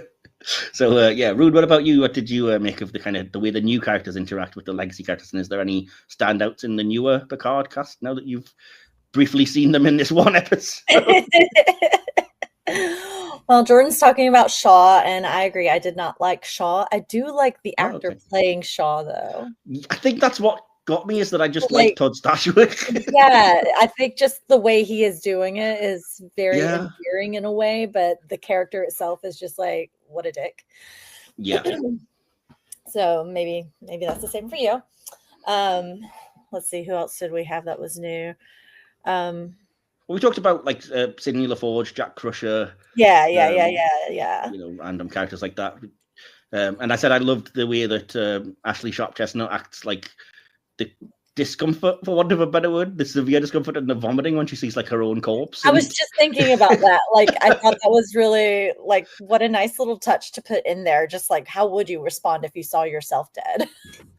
So, Rune, what about you? What did you make of the way the new characters interact with the legacy characters? And is there any standouts in the newer Picard cast now that you've briefly seen them in this one episode? Well, Jordan's talking about Shaw, and I agree. I did not like Shaw. I do like the actor playing Shaw, though. I think that's what got me, is that I just like Todd Stashwick. Yeah, I think just the way he is doing it is very endearing in a way, but the character itself is just like, what a dick. Yeah. So maybe that's the same for you. Let's see, who else did we have that was new? We talked about like Sydney LaForge, Jack Crusher. Yeah. Random characters like that. And I said I loved the way that Ashley Sharp Chestnut acts like the discomfort, for want of a better word, the severe discomfort and the vomiting when she sees like her own corpse. I was just thinking about that. Like, I thought that was really like, what a nice little touch to put in there. Just like, how would you respond if you saw yourself dead?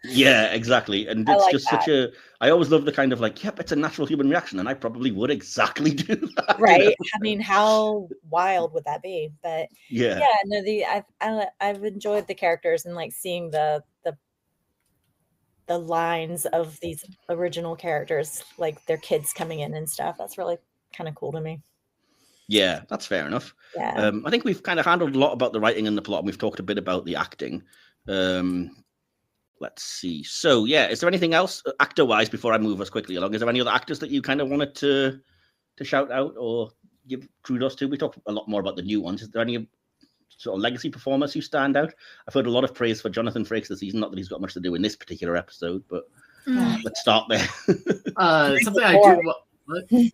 Yeah, exactly. And it's just that. I always love the kind of like, yep, it's a natural human reaction, and I probably would exactly do that. Right. I mean, how wild would that be? But I've enjoyed the characters and like seeing the lines of these original characters, like their kids coming in and stuff. That's really kind of cool to me. Yeah, that's fair enough. Yeah. I think we've kind of handled a lot about the writing and the plot, and we've talked a bit about the acting. Let's see. So, is there anything else actor-wise before I move us quickly along? Is there any other actors that you kind of wanted to shout out or give kudos to? We talked a lot more about the new ones. Is there any sort of legacy performers who stand out? I've heard a lot of praise for Jonathan Frakes this season. Not that he's got much to do in this particular episode, but let's start there. Something I do.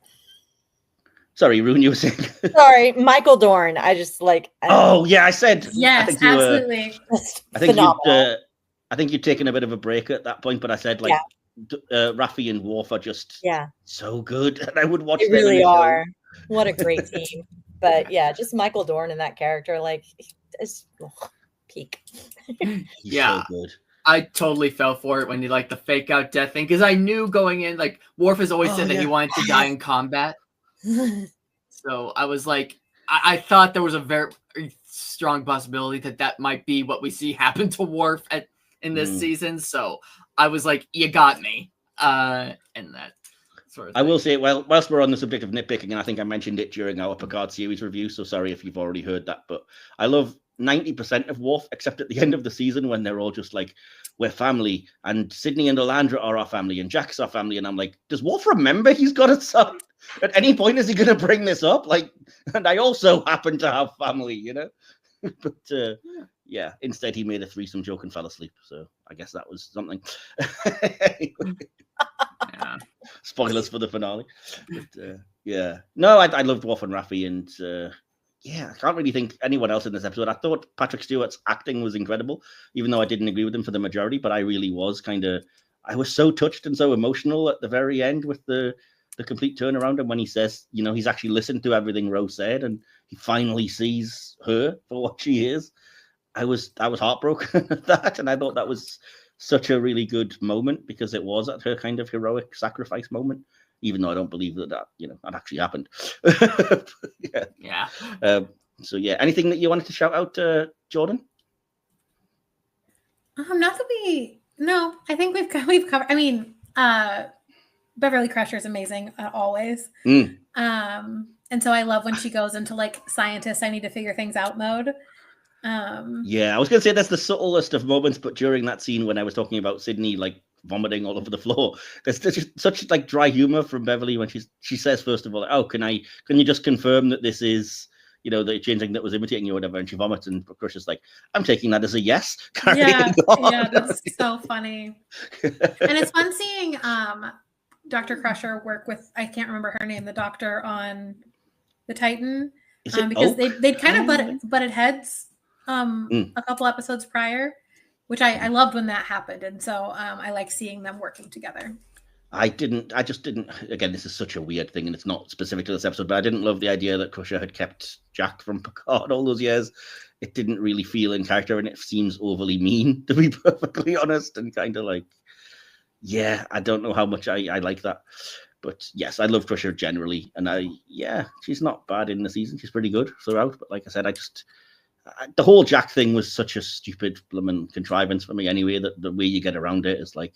Sorry, Rune, you were saying. Sorry, Michael Dorn. I just like. I said yes, absolutely. I think you'd taken a bit of a break at that point, but I said like Raffi and Worf are just so good, and I would watch. They really are. What a great team. But just Michael Dorn in that character, like, it's peak. So good. I totally fell for it when you like the fake out death thing, because I knew going in, like, Worf has always said that he wanted to die in combat. So I was like, I thought there was a very strong possibility that might be what we see happen to Worf in this season. So I was like, you got me. And that. Sort of I will say, whilst we're on the subject of nitpicking, and I think I mentioned it during our Picard series review, so sorry if you've already heard that, but I love 90% of Worf, except at the end of the season when they're all just like, we're family, and Sydney and Olandra are our family, and Jack's our family, and I'm like, does Worf remember he's got a son? At any point, is he going to bring this up? Like, and I also happen to have family, you know? But yeah, instead he made a threesome joke and fell asleep. So I guess that was something. Yeah. Spoilers for the finale. But yeah, no, I loved Worf and Raffi, and yeah, I can't really think anyone else in this episode. I thought Patrick Stewart's acting was incredible, even though I didn't agree with him for the majority, but I really was I was so touched and so emotional at the very end with the complete turnaround. And when he says, you know, he's actually listened to everything Rose said and he finally sees her for what she is. I was heartbroken at that. And I thought that was such a really good moment because it was at her kind of heroic sacrifice moment, even though I don't believe that you know, that actually happened. Yeah. So yeah, anything that you wanted to shout out, Jordan? Not that no, I think we've covered. I mean, Beverly Crusher is amazing always. And so I love when she goes into like scientist, I need to figure things out mode. Yeah, I was gonna say that's the subtlest of moments, but during that scene when I was talking about Sydney like vomiting all over the floor, there's just such like dry humor from Beverly when she says, first of all, oh, can you just confirm that this is, you know, the changing that was imitating you or whatever, and she vomits, and Crusher's like, I'm taking that as a yes. Yeah, that's so funny. And it's fun seeing Dr. Crusher work with, I can't remember her name, the doctor on the Titan, because they'd kind of butted heads a couple episodes prior, which I loved when that happened, and so I like seeing them working together. I just didn't. Again, this is such a weird thing, and it's not specific to this episode, but I didn't love the idea that Crusher had kept Jack from Picard all those years. It didn't really feel in character, and it seems overly mean, to be perfectly honest, and kind of like, yeah, I don't know how much I like that. But yes, I love Crusher generally, and she's not bad in the season. She's pretty good throughout, but like I said, the whole Jack thing was such a stupid blooming contrivance for me anyway, that the way you get around it is like,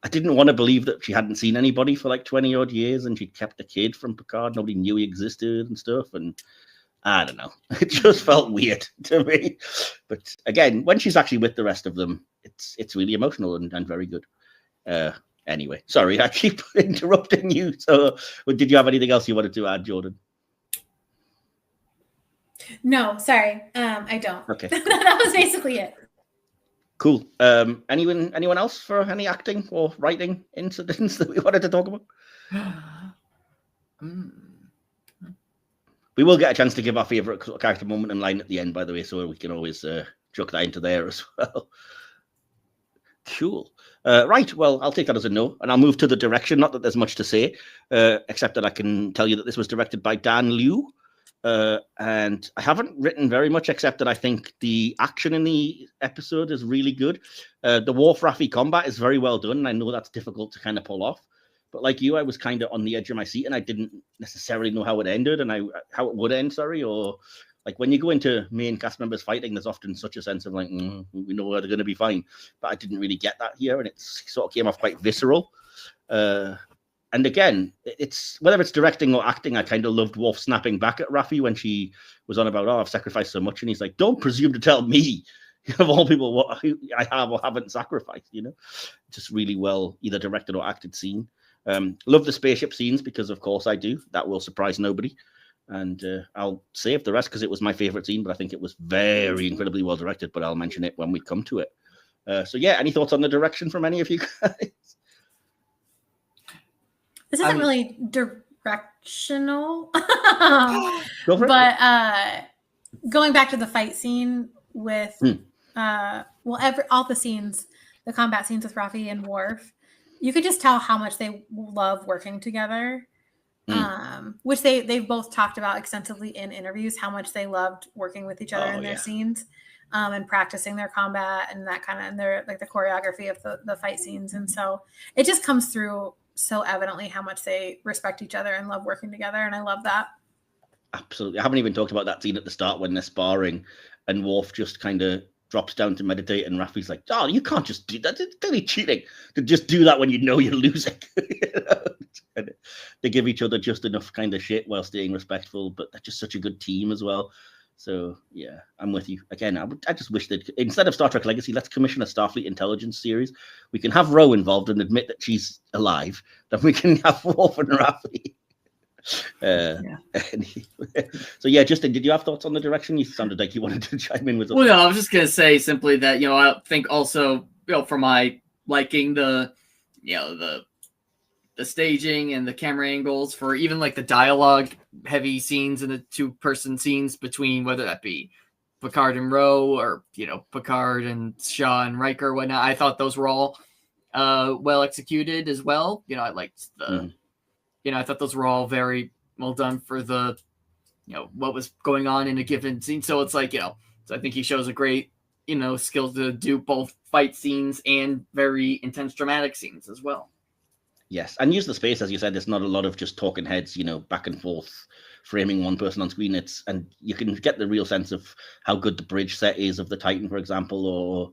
I didn't want to believe that she hadn't seen anybody for like 20 odd years and she'd kept a kid from Picard. Nobody knew he existed and stuff. And I don't know. It just felt weird to me. But again, when she's actually with the rest of them, it's really emotional and very good. Anyway, sorry, I keep interrupting you. So did you have anything else you wanted to add, Jordan? No, sorry. I don't. Okay. That was basically it. Cool. Anyone else for any acting or writing incidents that we wanted to talk about? We will get a chance to give our favorite character moment and line at the end, by the way, so we can always chuck that into there as well. Cool. Right. Well, I'll take that as a no, and I'll move to the direction. Not that there's much to say, except that I can tell you that this was directed by Dan Liu. And I haven't written very much except that I think the action in the episode is really good. The Worf Raffi combat is very well done, and I know that's difficult to kind of pull off. But like you, I was kind of on the edge of my seat, and I didn't necessarily know how it ended and how it would end. Or like when you go into main cast members fighting, there's often such a sense of like, we know they're going to be fine. But I didn't really get that here, and it sort of came off quite visceral. And again, it's whether it's directing or acting, I kind of loved Worf snapping back at Raffi when she was on about, I've sacrificed so much. And he's like, don't presume to tell me, of all people, what I have or haven't sacrificed, you know? Just really well either directed or acted scene. Love the spaceship scenes because, of course, I do. That will surprise nobody. And I'll save the rest because it was my favorite scene, but I think it was very incredibly well directed, but I'll mention it when we come to it. So, yeah, any thoughts on the direction from any of you guys? This isn't really directional, but going back to the fight scene with, all the scenes, the combat scenes with Raffi and Worf, you could just tell how much they love working together, which they've both talked about extensively in interviews, how much they loved working with each other in their scenes and practicing their combat and that kind of, and their like the choreography of the fight scenes. And so it just comes through so evidently how much they respect each other and love working together, and I love that. Absolutely. I haven't even talked about that scene at the start when they're sparring and Worf just kind of drops down to meditate and Raffi's like, you can't just do that. It's really cheating to just do that when you know you're losing. They give each other just enough kind of shit while staying respectful, but they're just such a good team as well. So, yeah, I'm with you. Again, I just wish that instead of Star Trek Legacy, let's commission a Starfleet intelligence series. We can have Ro involved and admit that she's alive. Then we can have Worf and Raffi. So yeah, Justin, did you have thoughts on the direction? You sounded like you wanted to chime in with. Well, no, I was just gonna say simply that I think also for my liking the staging and the camera angles for even like the dialogue heavy scenes and the 2-person scenes between whether that be Picard and Ro or Picard and Shaw and Riker or whatnot. I thought those were all well executed as well. I liked the I thought those were all very well done for the what was going on in a given scene. So it's like so I think he shows a great skill to do both fight scenes and very intense dramatic scenes as well. Yes, and use the space, as you said. There's not a lot of just talking heads, back and forth, framing one person on screen. And you can get the real sense of how good the bridge set is of the Titan, for example, or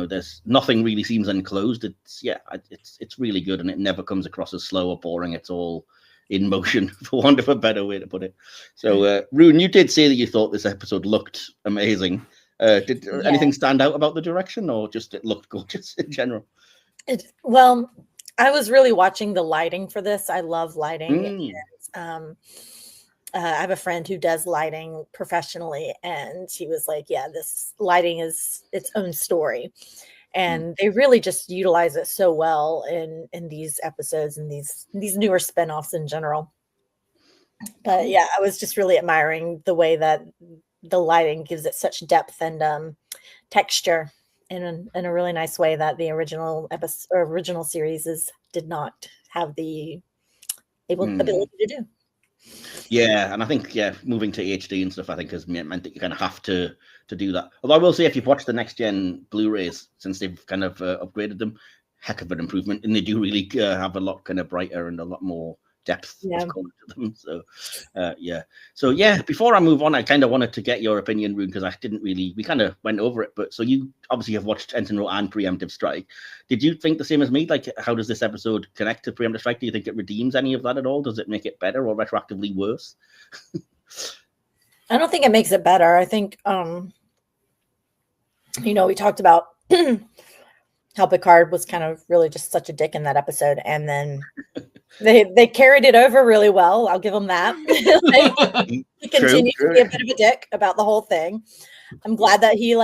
there's nothing really seems enclosed. It's really good, and it never comes across as slow or boring. It's all in motion, for want of a better way to put it. So, Rune, you did say that you thought this episode looked amazing. Did anything stand out about the direction, or just it looked gorgeous in general? Well, I was really watching the lighting for this. I love lighting. And, I have a friend who does lighting professionally, and he was like, yeah, this lighting is its own story. And they really just utilize it so well in these episodes and these newer spinoffs in general. But yeah, I was just really admiring the way that the lighting gives it such depth and texture in a really nice way that the original series did not have the ability to do. Yeah, and I think moving to HD and stuff, I think has meant that you kind of have to do that. Although I will say, if you've watched the next gen Blu-rays since they've kind of upgraded them, heck of an improvement, and they do really have a lot kind of brighter and a lot more depth of color to them. So before I move on, I kind of wanted to get your opinion, Rune, because we kind of went over it, but so you obviously have watched Ensign Row and Preemptive Strike. Did you think the same as me? Like, how does this episode connect to Preemptive Strike? Do you think it redeems any of that at all? Does it make it better or retroactively worse? I don't think it makes it better. I think we talked about how Picard was kind of really just such a dick in that episode, and then they carried it over really well. I'll give them that. He continued to be a bit of a dick about the whole thing. I'm glad that he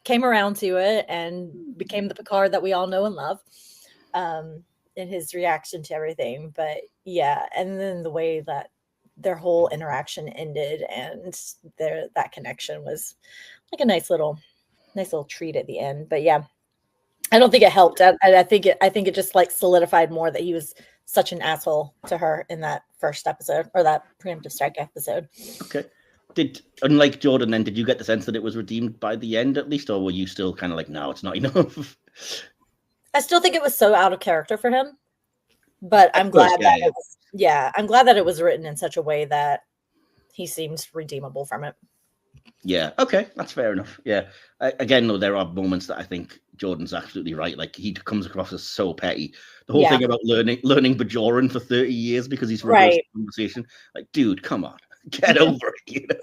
came around to it and became the Picard that we all know and love in his reaction to everything. But yeah, and then the way that their whole interaction ended and that connection was like a nice little treat at the end. But yeah, I don't think it helped. I think it just solidified more that he was such an asshole to her in that first episode, or that Preemptive Strike episode. Okay. Unlike Jordan, then, did you get the sense that it was redeemed by the end at least, or were you still kind of like, no, it's not enough? I still think it was so out of character for him, but I'm glad that it was written in such a way that he seems redeemable from it. Yeah, okay, that's fair enough. Yeah, again, though, there are moments that I think Jordan's absolutely right. Like, he comes across as so petty. The whole thing about learning Bajoran for 30 years because he's reversed the conversation. Like, dude, come on, get over it.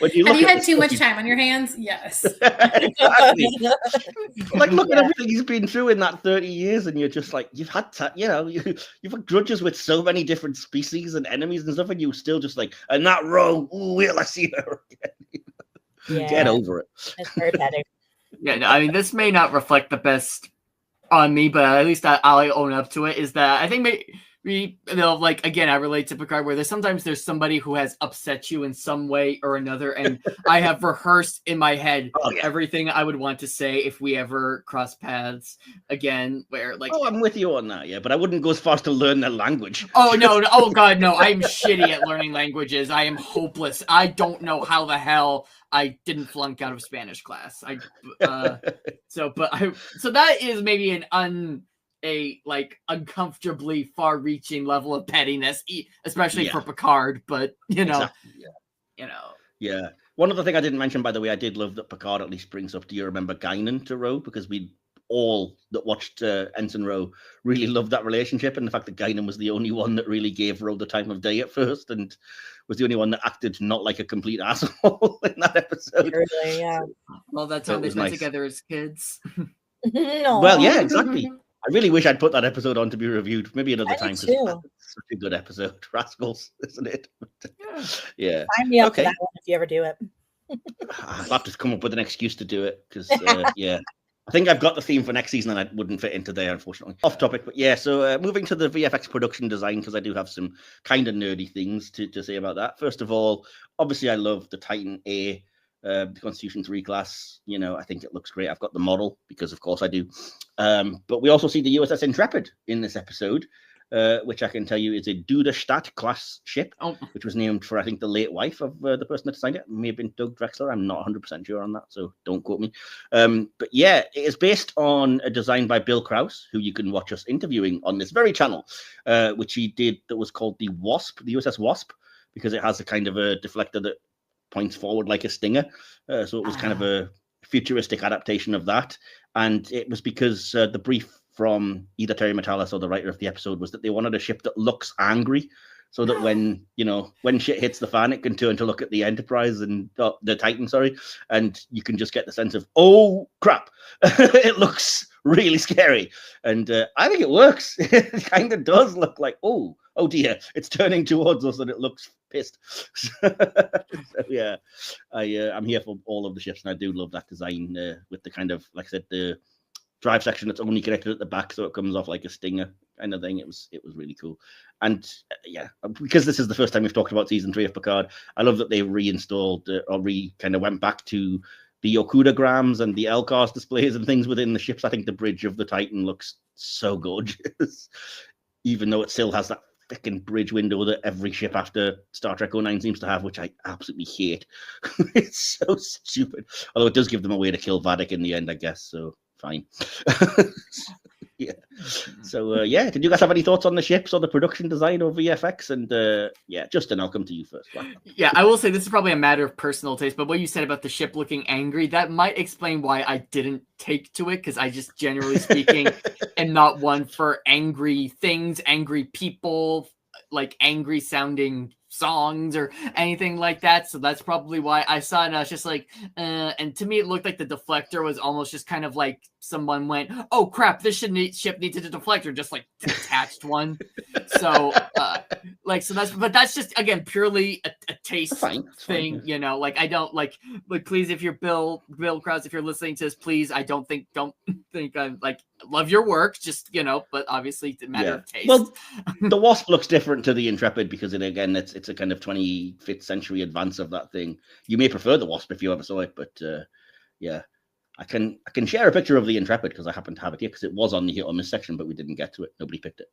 Have you had too much time on your hands? Yes. Exactly. Look at everything he's been through in that 30 years, and you're just like, you've had to, you've had grudges with so many different species and enemies and stuff, and you still just like, and that Ro, will I see her again? Get over it. It's very petty. Yeah, no, I mean, this may not reflect the best on me, but at least I'll own up to it. Is that I think again, I relate to Picard, where there's somebody who has upset you in some way or another, and I have rehearsed in my head everything I would want to say if we ever cross paths again. Where I'm with you on that, but I wouldn't go as far as to learn their language. Oh no! Oh God, no! I'm shitty at learning languages. I am hopeless. I don't know how the hell I didn't flunk out of Spanish class. So that is maybe uncomfortably far-reaching level of pettiness, especially for Picard. But Yeah. One other thing I didn't mention, by the way, I did love that Picard at least brings up, do you remember Guinan to Ro? Because we all that watched Ensign Ro really loved that relationship, and the fact that Guinan was the only one that really gave Ro the time of day at first, and was the only one that acted not like a complete asshole in that episode. Really, yeah. Well, that's how they spent together as kids. No. Well, yeah, exactly. I really wish I'd put that episode on to be reviewed. Maybe another time. Too. It's such a good episode. Rascals, isn't it? Yeah. Sign me up for that one if you ever do it. I'll have to come up with an excuse to do it because, yeah. I think I've got the theme for next season and I wouldn't fit into there, unfortunately. Off topic, but yeah, so moving to the VFX production design, because I do have some kind of nerdy things to say about that. First of all, obviously I love the Titan A, the Constitution 3 class. You know, I think it looks great. I've got the model because, of course, I do. But we also see the USS Intrepid in this episode, which I can tell you is a Duderstadt class ship, which was named for, I think, the late wife of the person that designed it. It may have been Doug Drexler. I'm not 100% sure on that, so don't quote me. But yeah, it is based on a design by Bill Krause, who you can watch us interviewing on this very channel, which he did that was called the Wasp, the USS Wasp, because it has a kind of a deflector that points forward like a stinger. So it was kind of a futuristic adaptation of that. And it was because the brief from either Terry Matalas or the writer of the episode was that they wanted a ship that looks angry, so that when shit hits the fan, it can turn to look at the Enterprise and the Titan, and you can just get the sense of, oh crap, it looks really scary. And I think it works. It kind of does look like, oh dear, it's turning towards us and it looks pissed. So, yeah, I'm here for all of the ships, and I do love that design with the kind of, like I said, the drive section that's only connected at the back, so it comes off like a stinger kind of thing. It was really cool. And yeah, because this is the first time we've talked about season 3 of Picard, I love that they reinstalled or kind of went back to the Okudograms and the LCARS displays and things within the ships. I think the bridge of the Titan looks so gorgeous, even though it still has that freaking bridge window that every ship after Star Trek 09 seems to have, which I absolutely hate. It's so stupid. Although it does give them a way to kill Vadic in the end, I guess, so fine. Yeah. So yeah, did you guys have any thoughts on the ships or the production design or VFX? And yeah, Justin, I'll come to you first. Yeah, I will say this is probably a matter of personal taste, but what you said about the ship looking angry, that might explain why I didn't take to it, because I just, generally speaking, am not one for angry things, angry people, like angry sounding songs or anything like that. So that's probably why I saw it and I was just like, and to me it looked like the deflector was almost just kind of like someone went, oh crap, this ship needed a deflector, just like attached one. So so that's just, again, purely a taste thing. You know, like I don't like please, if you're Bill Krause, if you're listening to this, please, don't think I'm like, love your work, just, you know, but obviously it's a matter of taste. Well, the Wasp looks different to the Intrepid because it's a kind of 25th century advance of that thing. You may prefer the Wasp if you ever saw it, but yeah, I can share a picture of the Intrepid because I happen to have it here, because it was on the hit or miss section, but we didn't get to it. Nobody picked it.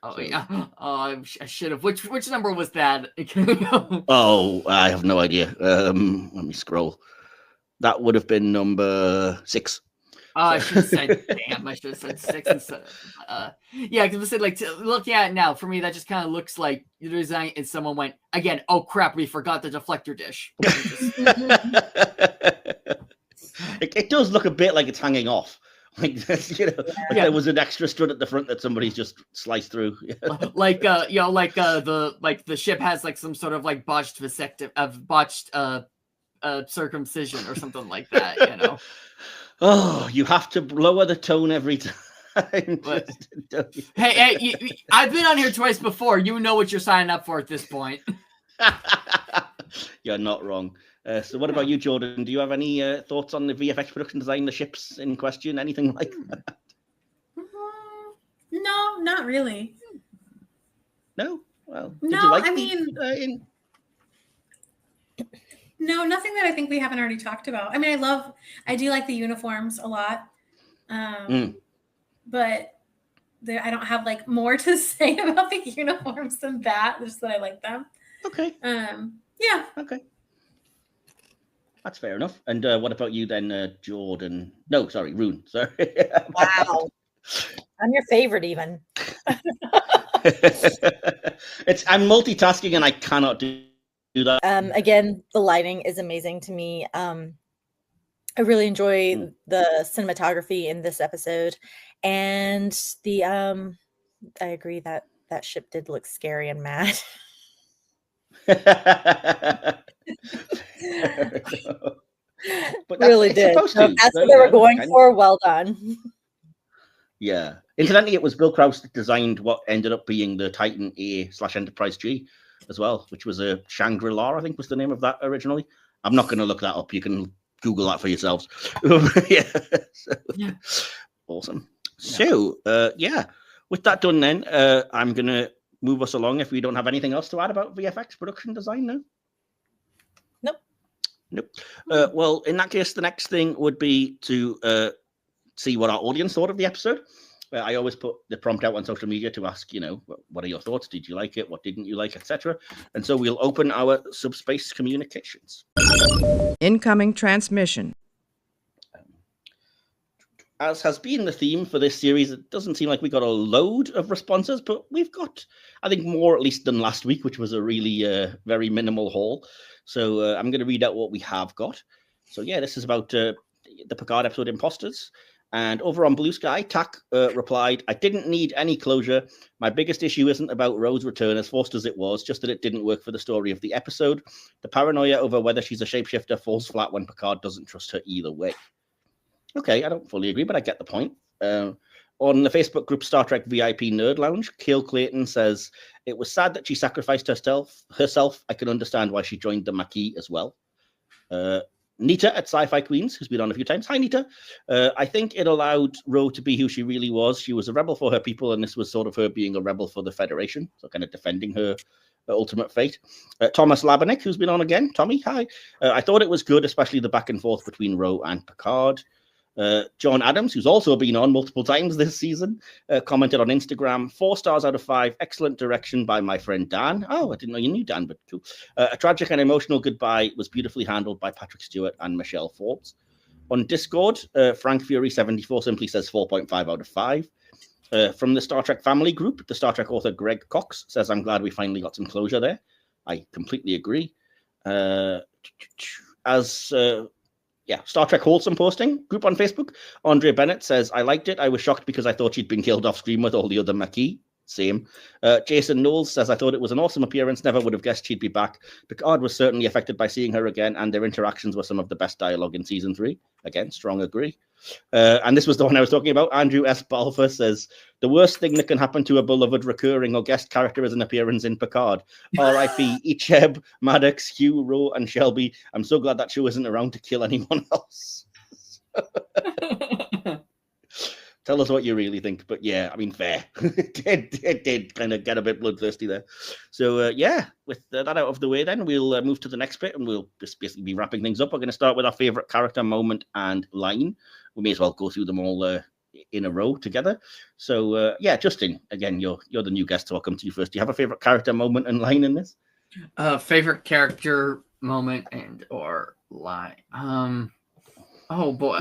Oh, so. Yeah. Oh, I should have. Which number was that? Oh, I have no idea. Let me scroll. That would have been number 6. Oh, I should have said, damn, I should have said 6 instead. Yeah, because looking at it now, for me, that just kind of looks like the design, and someone went, again, oh crap, we forgot the deflector dish. It does look a bit like it's hanging off. Like, you know, like there was an extra strut at the front that somebody's just sliced through. The ship has like some sort of like botched circumcision or something like that, you know. Oh, you have to lower the tone every time. Hey, I've been on here twice before. You know what you're signing up for at this point. You're not wrong. So what about you, Jordan? Do you have any thoughts on the VFX production design, the ships in question, anything like that? No, not really. No? Well, no, no, nothing that I think we haven't already talked about. I mean, I do like the uniforms a lot. But I don't have like more to say about the uniforms than that, just that I like them. Okay. Yeah. Okay. That's fair enough. And what about you then, Jordan? No, sorry, Rune. Sorry. Wow. I'm your favorite even. I'm multitasking and I cannot do that. Again, the lighting is amazing to me. I really enjoy the cinematography in this episode, and I agree that ship did look scary and mad. But really did. That's what they were going for. Well done. Yeah. Incidentally, it was Bill Krause that designed what ended up being the Titan A/Enterprise G as well, which was a Shangri-La, I think was the name of that originally. I'm not going to look that up. You can Google that for yourselves. Yeah. Awesome. So, with that done then, I'm going to move us along if we don't have anything else to add about VFX production design now. Nope. Well, in that case, the next thing would be to see what our audience thought of the episode. I always put the prompt out on social media to ask, what are your thoughts? Did you like it? What didn't you like, etc. And so we'll open our subspace communications. Incoming transmission. As has been the theme for this series, it doesn't seem like we got a load of responses, but we've got, I think, more at least than last week, which was a really very minimal haul. So I'm going to read out what we have got. So yeah, this is about the Picard episode Imposters. And over on Blue Sky, Tak replied, I didn't need any closure. My biggest issue isn't about Rose's return, as forced as it was, just that it didn't work for the story of the episode. The paranoia over whether she's a shapeshifter falls flat when Picard doesn't trust her either way. Okay, I don't fully agree, but I get the point. On the Facebook group Star Trek VIP Nerd Lounge, Kale Clayton says, it was sad that she sacrificed herself. I can understand why she joined the Maquis as well. Nita at Sci-Fi Queens, who's been on a few times. Hi, Nita. I think it allowed Ro to be who she really was. She was a rebel for her people, and this was sort of her being a rebel for the Federation, so kind of defending her ultimate fate. Thomas Labanek, who's been on again. Tommy, hi. I thought it was good, especially the back and forth between Ro and Picard. John Adams, who's also been on multiple times this season, commented on Instagram, 4 stars out of 5, excellent direction by my friend Dan. Oh, I didn't know you knew Dan, but cool. A tragic and emotional goodbye was beautifully handled by Patrick Stewart and Michelle Forbes. On Discord, Frank Fury 74 simply says 4.5 out of 5. From the Star Trek family group, the Star Trek author Greg Cox says, I'm glad we finally got some closure there. I completely agree. Star Trek Wholesome posting group on Facebook. Andre Bennett says, I liked it. I was shocked because I thought she'd been killed off screen with all the other Maquis. Same. Jason Knowles says, I thought it was an awesome appearance. Never would have guessed she'd be back. Picard was certainly affected by seeing her again, and their interactions were some of the best dialogue in season 3. Again, strong agree. And this was the one I was talking about. Andrew S. Balfour says, the worst thing that can happen to a beloved recurring or guest character is an appearance in Picard. R.I.P. Icheb, Maddox, Hugh, Ro, and Shelby. I'm so glad that show isn't around to kill anyone else. Tell us what you really think. But yeah, I mean, fair. it did kind of get a bit bloodthirsty there. So with that out of the way, then we'll move to the next bit, and we'll just basically be wrapping things up. We're going to start with our favorite character, moment, and line. We may as well go through them all in a row together. So Justin, again, you're the new guest, so I'll come to you first. Do you have a favorite character, moment, and line in this? Favorite character, moment, and or line. Oh boy,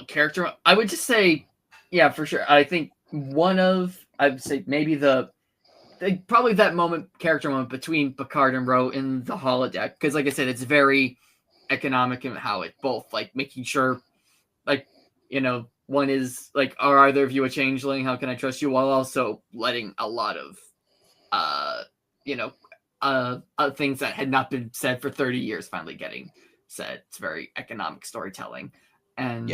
character. I would just say, yeah, for sure. I think I'd say maybe probably that character moment between Picard and Ro in the holodeck, because like I said, it's very economic in how it both like making sure, like, one is like, are either of you a changeling? How can I trust you? While also letting a lot of, things that had not been said for 30 years finally getting said. It's very economic storytelling. And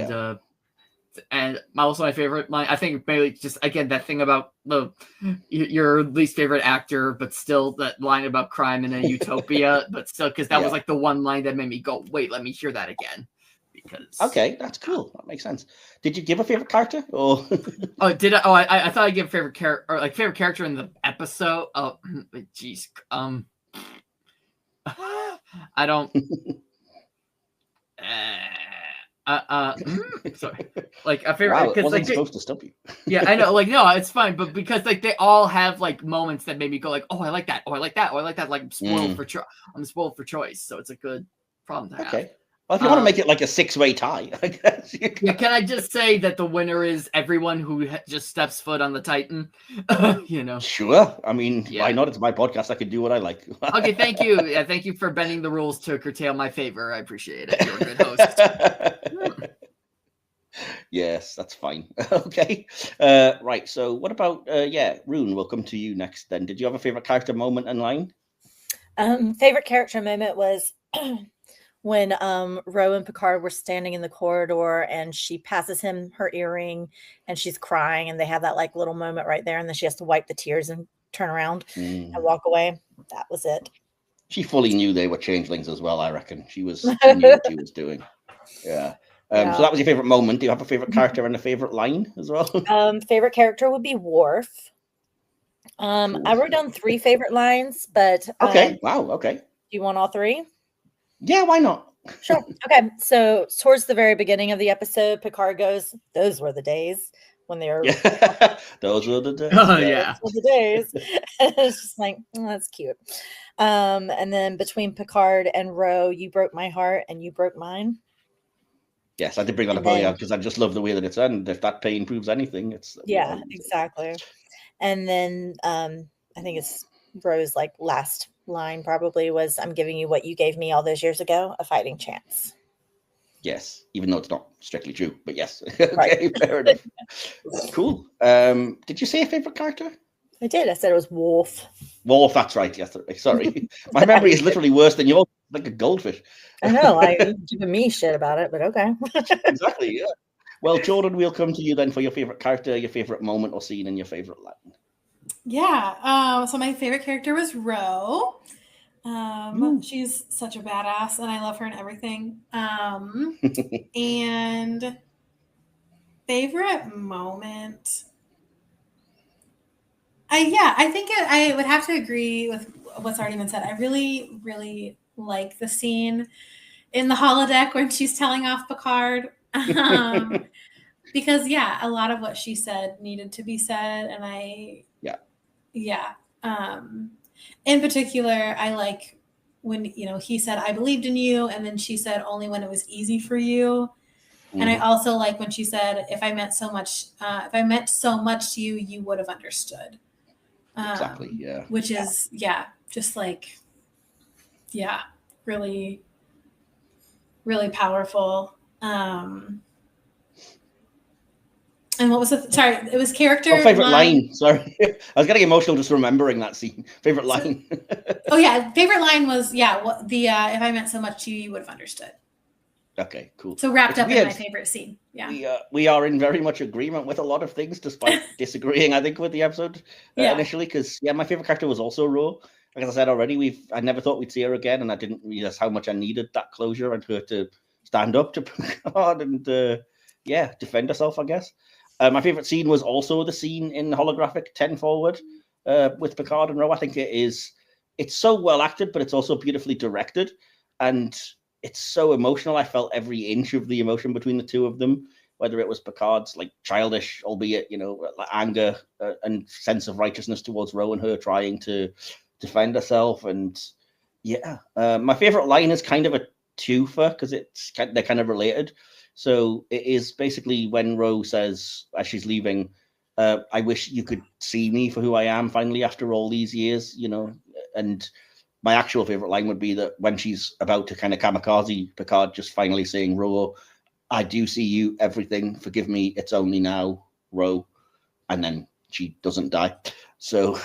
and also my favorite line, I think maybe just again that thing about your least favorite actor, but still that line about crime in a utopia, but still because that was like the one line that made me go, wait, let me hear that again. Because okay, that's cool. That makes sense. Did you give a favorite character? Or I thought I'd give a favorite character or like favorite character in the episode. Oh, jeez. I don't. Sorry. Like a favorite because wasn't supposed to stop you. Yeah, I know. Like, no, it's fine, but because like they all have like moments that made me go like, oh, I like that. Oh, I like that. Oh, I like that. Like I'm spoiled for choice, so it's a good problem to have. Okay. Well, if you want to make it like a 6-way tie, I guess. Yeah, can I just say that the winner is everyone who just steps foot on the Titan? Sure. I mean, why not? It's my podcast. I can do what I like. Okay, thank you. Yeah, thank you for bending the rules to curtail my favor. I appreciate it. You're a good host. Yes, that's fine. Okay. Right. So what about, Rune, we'll come to you next then. Did you have a favorite character moment and line? Favorite character moment was when Ro and Picard were standing in the corridor and she passes him her earring and she's crying and they have that like little moment right there and then she has to wipe the tears and turn around and walk away. That was it. She fully knew they were changelings as well, I reckon. She knew what she was doing. Yeah. So that was your favorite moment. Do you have a favorite character and a favorite line as well? Favorite character would be Worf. I wrote down 3 favorite lines, but okay. Wow. Okay. Do you want all 3? Yeah, why not? Sure. Okay. So towards the very beginning of the episode, Picard goes, "Those were the days when they were." Those were the days. Oh yeah. Those were the days. It's just like, oh, that's cute. And then between Picard and Ro, you broke my heart and you broke mine. Yes, I did bring on a boy because I just love the way that it's ended. If that pain proves anything, it's exactly. And then I think it's Ro's like last line probably was, "I'm giving you what you gave me all those years ago, a fighting chance." Yes, even though it's not strictly true, but yes. Okay, fair enough. Cool. Did you say a favorite character? I did. I said it was Worf. Worf, that's right. Yes, sorry. My memory is literally worse than yours, like a goldfish. I know. You're giving me shit about it, but okay. Exactly, yeah. Well, Jordan, we'll come to you then for your favorite character, your favorite moment or scene, and your favorite line. Yeah. So my favorite character was Ro. She's such a badass, and I love her and everything. And favorite moment. I think I would have to agree with what's already been said. I really, really like the scene in the holodeck when she's telling off Picard. Because a lot of what she said needed to be said, and in particular, I like when he said, "I believed in you," and then she said, "Only when it was easy for you." And I also like when she said, if I meant so much to you, you would have understood. Exactly. Yeah. Which is just like really, really powerful. And what was sorry, it was character. Oh, favorite line. Sorry. I was getting emotional just remembering that scene. Favorite line. Favorite line was, if I meant so much to you, you would have understood. Okay, cool. So wrapped up in my favorite scene. Yeah. We are in very much agreement with a lot of things, despite disagreeing, I think, with the episode initially. Because, my favorite character was also Ro. Like I said already, I never thought we'd see her again, and I didn't realize how much I needed that closure and her to stand up to Picard and, defend herself, I guess. My favorite scene was also the scene in holographic 10 forward with Picard and Ro. I think it's so well acted, but it's also beautifully directed. And it's so emotional. I felt every inch of the emotion between the two of them, whether it was Picard's like childish, albeit, anger and sense of righteousness towards Ro and her trying to defend herself. And my favorite line is kind of a twofer because they're kind of related. So it is basically when Ro says, as she's leaving, "I wish you could see me for who I am finally after all these years," and my actual favorite line would be that when she's about to kind of kamikaze Picard, just finally saying, "Ro, I do see you, everything, forgive me, it's only now, Ro," and then she doesn't die. So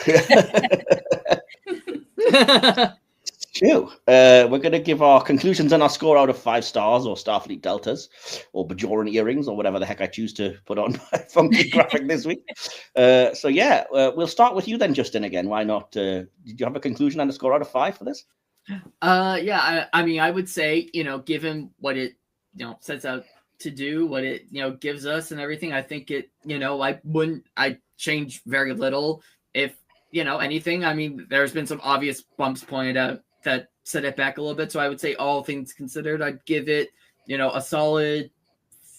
we're going to give our conclusions and our score out of 5 stars or Starfleet Deltas or Bajoran earrings or whatever the heck I choose to put on my funky graphic this week. We'll start with you then, Justin, again. Why not? Did you have a conclusion and a score out of 5 for this? I mean, I would say, given what it, sets out to do, what it, gives us and everything, I think it, I change very little. If, anything, I mean, there's been some obvious bumps pointed out that set it back a little bit. So I would say all things considered, I'd give it, a solid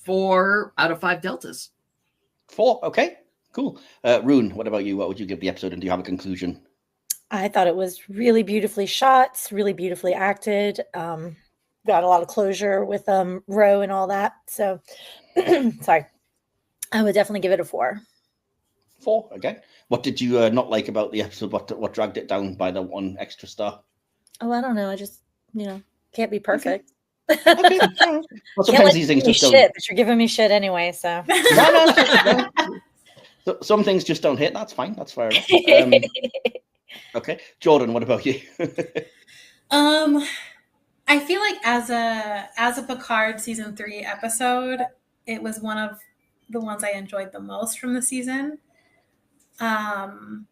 4 out of 5 deltas. 4. Okay, cool. Rune, what about you? What would you give the episode? And do you have a conclusion? I thought it was really beautifully shot, really beautifully acted. Got a lot of closure with Ro and all that. So, sorry. I would definitely give it a 4. 4, okay. What did you not like about the episode? What dragged it down by the 1 extra star? Oh, I don't know. I just, can't be perfect. Okay. Well, sometimes these things just don't. But you're giving me shit anyway, so. No. So, some things just don't hit. That's fine. That's fair enough. Okay, Jordan, what about you? I I feel like as a Picard season 3 episode, it was one of the ones I enjoyed the most from the season. And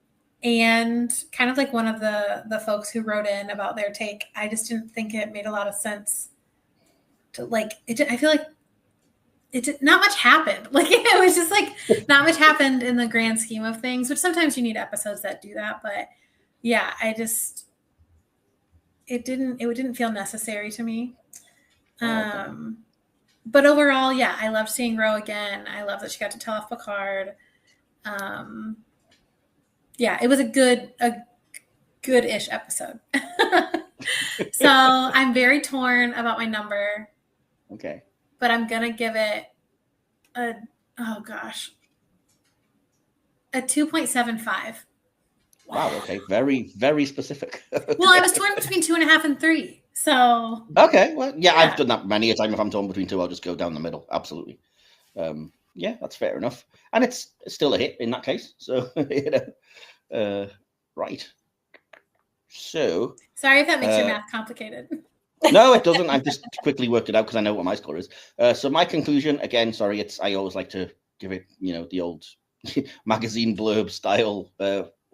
kind of like one of the folks who wrote in about their take, I just didn't think it made a lot of sense to like it. I feel like not much happened. Like it was just like not much happened in the grand scheme of things, which sometimes you need episodes that do that. But yeah, it didn't feel necessary to me. But overall, yeah, I loved seeing Ro again. I love that she got to tell off Picard. Yeah, it was a good-ish episode. So I'm very torn about my number. Okay. But I'm gonna give it a 2.75. Wow. Okay. Very, very specific. Well, I was torn between 2.5 and 3. So okay. Well, yeah, I've done that many a time. If I'm torn between 2, I'll just go down the middle. Absolutely. Yeah, that's fair enough. And it's still a hit in that case. So right. So sorry if that makes your math complicated. No, it doesn't. I've just quickly worked it out because I know what my score is. So my conclusion, again, sorry, I always like to give it, the old magazine blurb style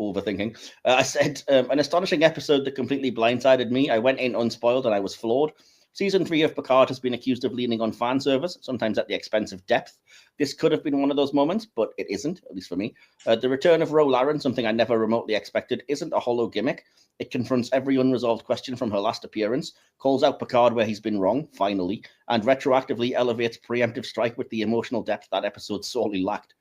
overthinking. I said an astonishing episode that completely blindsided me. I went in unspoiled and I was floored. Season 3 of Picard has been accused of leaning on fan service, sometimes at the expense of depth. This could have been one of those moments, but it isn't, at least for me. The return of Ro Laren, something I never remotely expected, isn't a hollow gimmick. It confronts every unresolved question from her last appearance, calls out Picard where he's been wrong, finally, and retroactively elevates Preemptive Strike with the emotional depth that episode sorely lacked.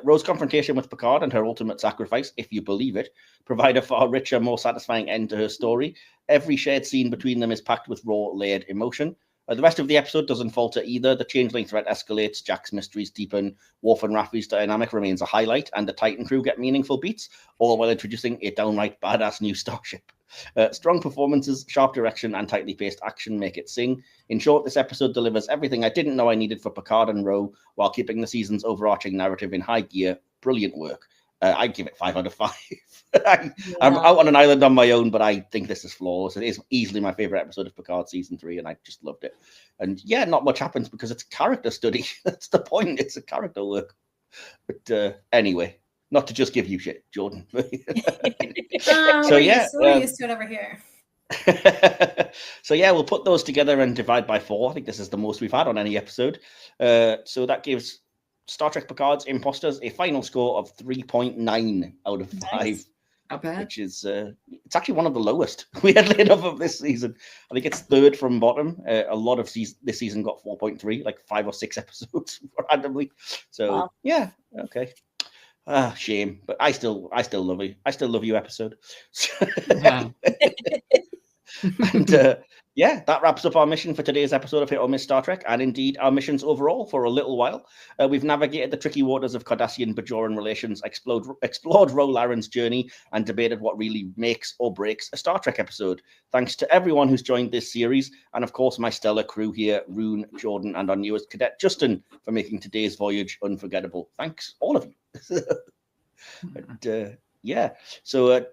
Ro's confrontation with Picard and her ultimate sacrifice, if you believe it, provide a far richer, more satisfying end to her story. Every shared scene between them is packed with raw, layered emotion. The rest of the episode doesn't falter either. The Changeling threat escalates, Jack's mysteries deepen, Worf and Raffi's dynamic remains a highlight, and the Titan crew get meaningful beats, all while introducing a downright badass new starship. Strong performances, sharp direction, and tightly paced action make it sing. In short, this episode delivers everything I didn't know I needed for Picard and Ro, while keeping the season's overarching narrative in high gear. Brilliant work. I'd give it 5 out of 5. I'm out on an island on my own, but I think this is flawless. It is easily my favorite episode of Picard season 3, and I just loved it. And yeah, not much happens because it's a character study. That's the point. It's a character work. But anyway, not to just give you shit, Jordan. So yeah, we're used to it over here. So yeah, we'll put those together and divide by 4. I think this is the most we've had on any episode. So that gives Star Trek Picard's Imposters a final score of 3.9 out of 5. Nice. Not bad. Which is it's actually one of the lowest we had laid off of this season. I think it's third from bottom. A lot of this season got 4.3, like 5 or 6 episodes randomly. So yeah, okay. Shame, but I still love you. I still love you episode. Yeah. And yeah, that wraps up our mission for today's episode of Hit or Miss Star Trek, and indeed our missions overall for a little while. We've navigated the tricky waters of Cardassian Bajoran relations, explored Ro Laren's journey, and debated what really makes or breaks a Star Trek episode. Thanks to everyone who's joined this series, and of course my stellar crew here, Rune, Jordan, and our newest cadet, Justin, for making today's voyage unforgettable. Thanks, all of you. And, yeah, so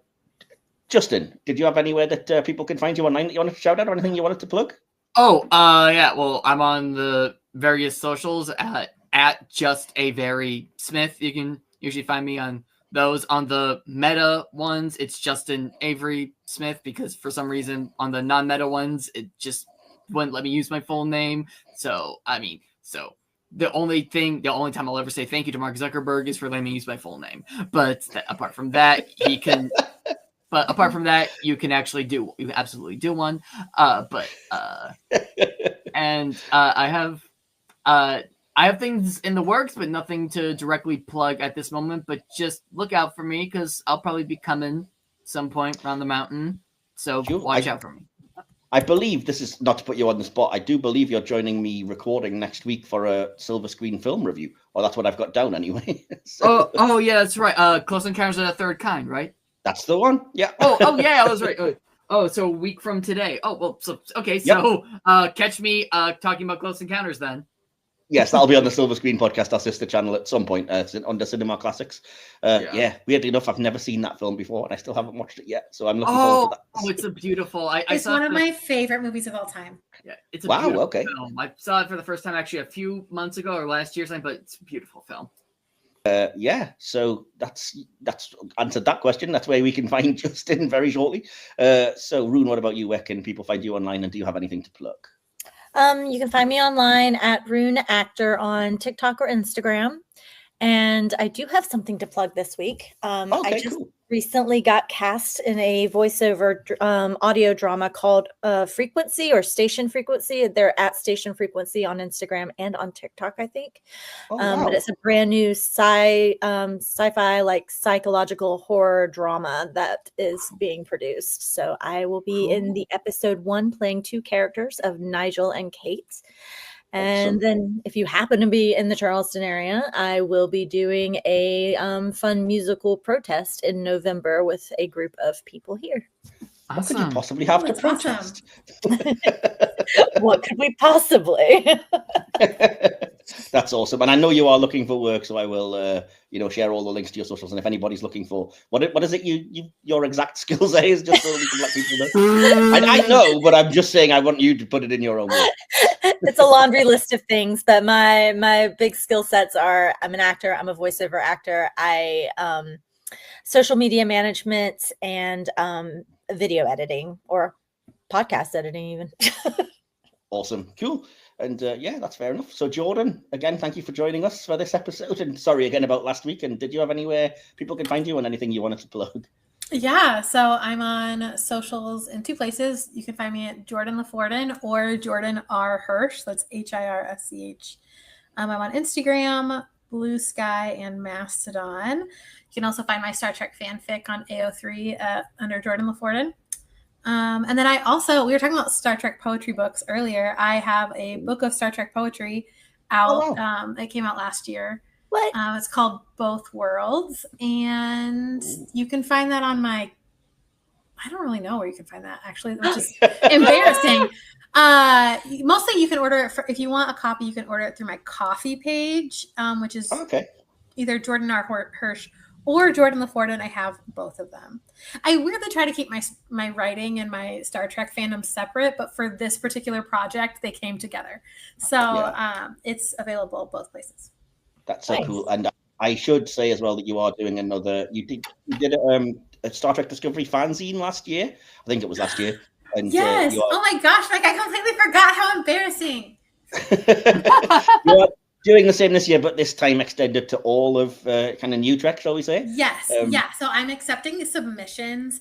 Justin, did you have anywhere that people can find you online that you wanted to shout out, or anything you wanted to plug? Yeah, well, I'm on the various socials at Just Avery Smith. You can usually find me on those. On the meta ones, it's Justin Avery Smith, because for some reason on the non-meta ones, it just wouldn't let me use my full name. So the only time I'll ever say thank you to Mark Zuckerberg is for letting me use my full name. But apart from that, you can actually you absolutely do one. And I have things in the works, but nothing to directly plug at this moment. But just look out for me, because I'll probably be coming some point around the mountain. So watch out for me. I believe, this is not to put you on the spot, I do believe you're joining me recording next week for a silver screen film review. Or that's what I've got down anyway. So. Oh yeah, that's right. Close Encounters of the Third Kind, right? That's the one. Yeah. Oh yeah, I was right. So a week from today. Oh well. So okay. So catch me talking about Close Encounters then. Yes, that'll be on the Silver Screen Podcast, our sister channel, at some point under Cinema Classics. Weirdly enough, I've never seen that film before, and I still haven't watched it yet. So I'm looking forward to that. Oh, it's a beautiful. It's one of my favorite movies of all time. Yeah, it's a beautiful film. I saw it for the first time actually a few months ago or last year, but it's a beautiful film. So that's answered that question. That's where we can find Justin very shortly. So Rune, what about you? Where can people find you online, and do you have anything to plug? You can find me online at Rune Actor on TikTok or Instagram. And I do have something to plug this week. I just recently got cast in a voiceover audio drama called Frequency or Station Frequency. They're at Station Frequency on Instagram and on TikTok, I think. But it's a brand new sci-fi, like psychological horror drama that is being produced. So I will be in the episode 1 playing 2 characters of Nigel and Kate. And then if you happen to be in the Charleston area, I will be doing a fun musical protest in November with a group of people here. What could you possibly have to protest? What could we possibly? That's awesome. And I know you are looking for work, so I will share all the links to your socials. And if anybody's looking for what is it your exact skills is, just so we can let people know. I know, but I'm just saying I want you to put it in your own words. It's a laundry list of things, but my big skill sets are I'm an actor, I'm a voiceover actor, I social media management, and video editing or podcast editing even. Awesome. Cool. And that's fair enough. So Jordan, again, thank you for joining us for this episode. And sorry again about last week. And did you have anywhere people can find you and anything you wanted to plug? Yeah, so I'm on socials in 2 places. You can find me at Jordan LaForden or Jordan R. Hirsch. That's HIRSCH. I'm on Instagram, Blue Sky, and Mastodon. You can also find my Star Trek fanfic on AO3 under Jordan LaForden. And then we were talking about Star Trek poetry books earlier. I have a book of Star Trek poetry out. Oh, wow. It came out last year. What? It's called Both Worlds. And you can find that on I don't really know where you can find that, actually, which is embarrassing. Mostly you can order it if you want a copy, you can order it through my Ko-fi page, which is either Jordan R. Hirsch or Jordan LaForden. I have both of them. I weirdly try to keep my writing and my Star Trek fandom separate, but for this particular project, they came together. So it's available both places. That's so cool. And I should say as well that you are doing you did a Star Trek Discovery fanzine last year. I think it was last year. And, yes. Oh my gosh, I completely forgot. How embarrassing. You are doing the same this year, but this time extended to all of kind of new Trek, shall we say? Yes. So I'm accepting submissions,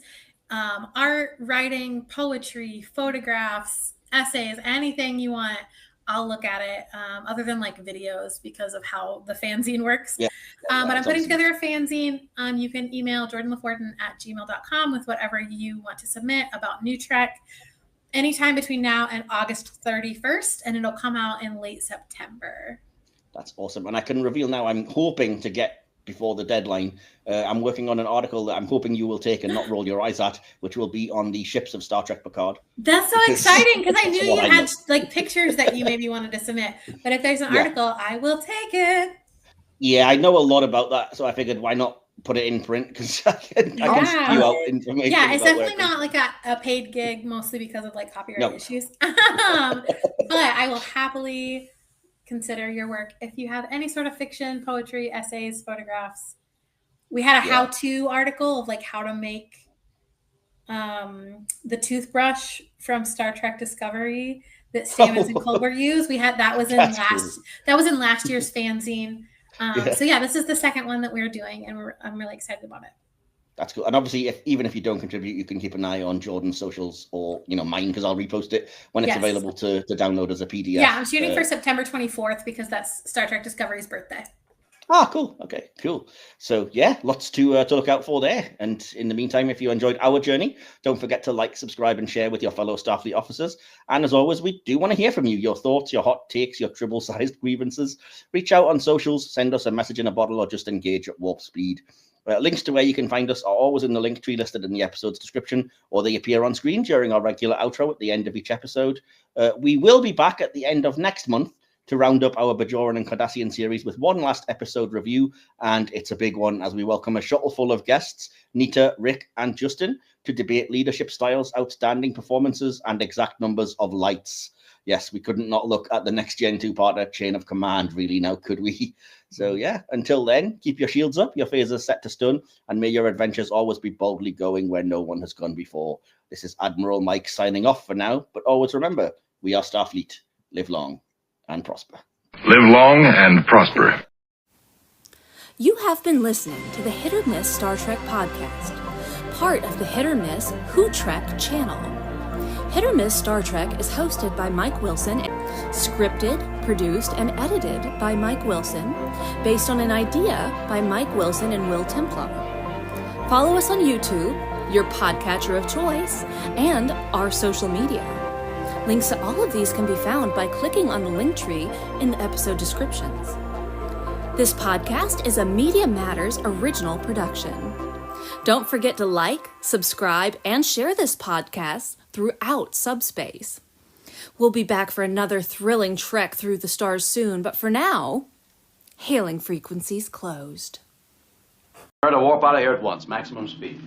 art, writing, poetry, photographs, essays, anything you want. I'll look at it, other than like videos because of how the fanzine works. But I'm putting together a fanzine. You can email jordanlaforden@gmail.com with whatever you want to submit about new Trek anytime between now and August 31st, and it'll come out in late September. That's awesome. And I can reveal now, I'm hoping to get before the deadline. I'm working on an article that I'm hoping you will take and not roll your eyes at, which will be on the ships of Star Trek Picard. That's so exciting, because I knew you had like pictures that you maybe wanted to submit. But if there's an article, I will take it. Yeah, I know a lot about that, so I figured why not put it in print, because I can spew out information. Yeah, it's definitely not like a paid gig, mostly because of like copyright issues. But I will happily consider your work if you have any sort of fiction, poetry, essays, photographs. We had a how-to article of like how to make the toothbrush from Star Trek Discovery that Stamets and Colbert used. That was in last year's fanzine. So this is the second one that we're doing, and I'm really excited about it. That's cool. And obviously, even if you don't contribute, you can keep an eye on Jordan's socials or mine, because I'll repost it when it's available to download as a PDF. Yeah, I'm shooting for September 24th because that's Star Trek Discovery's birthday. Ah, cool. Okay, cool. So lots to look out for there. And in the meantime, if you enjoyed our journey, don't forget to like, subscribe, and share with your fellow Starfleet officers. And as always, we do want to hear from you, your thoughts, your hot takes, your triple-sized grievances. Reach out on socials, send us a message in a bottle, or just engage at warp speed. Links to where you can find us are always in the link tree listed in the episode's description, or they appear on screen during our regular outro at the end of each episode. We will be back at the end of next month to round up our Bajoran and Cardassian series with one last episode review, and it's a big one as we welcome a shuttle full of guests, Nita, Rick, and Justin, to debate leadership styles, outstanding performances, and exact numbers of lights. Yes, we couldn't not look at the next Gen 2-parter Chain of Command, really, now could we? So yeah, until then, keep your shields up, your phasers set to stun, and may your adventures always be boldly going where no one has gone before. This is Admiral Mike signing off for now, but always remember, we are Starfleet. Live long and prosper. Live long and prosper. You have been listening to the Hit or Miss Star Trek podcast, part of the Hit or Miss Who Trek channel. Hit or Miss Star Trek is hosted by Mike Wilson, scripted, produced, and edited by Mike Wilson, based on an idea by Mike Wilson and Will Templar. Follow us on YouTube, your podcatcher of choice, and our social media. Links to all of these can be found by clicking on the link tree in the episode descriptions. This podcast is a Media Matters original production. Don't forget to like, subscribe, and share this podcast throughout subspace. We'll be back for another thrilling trek through the stars soon, but for now, hailing frequencies closed. Try to warp out of here at once, maximum speed.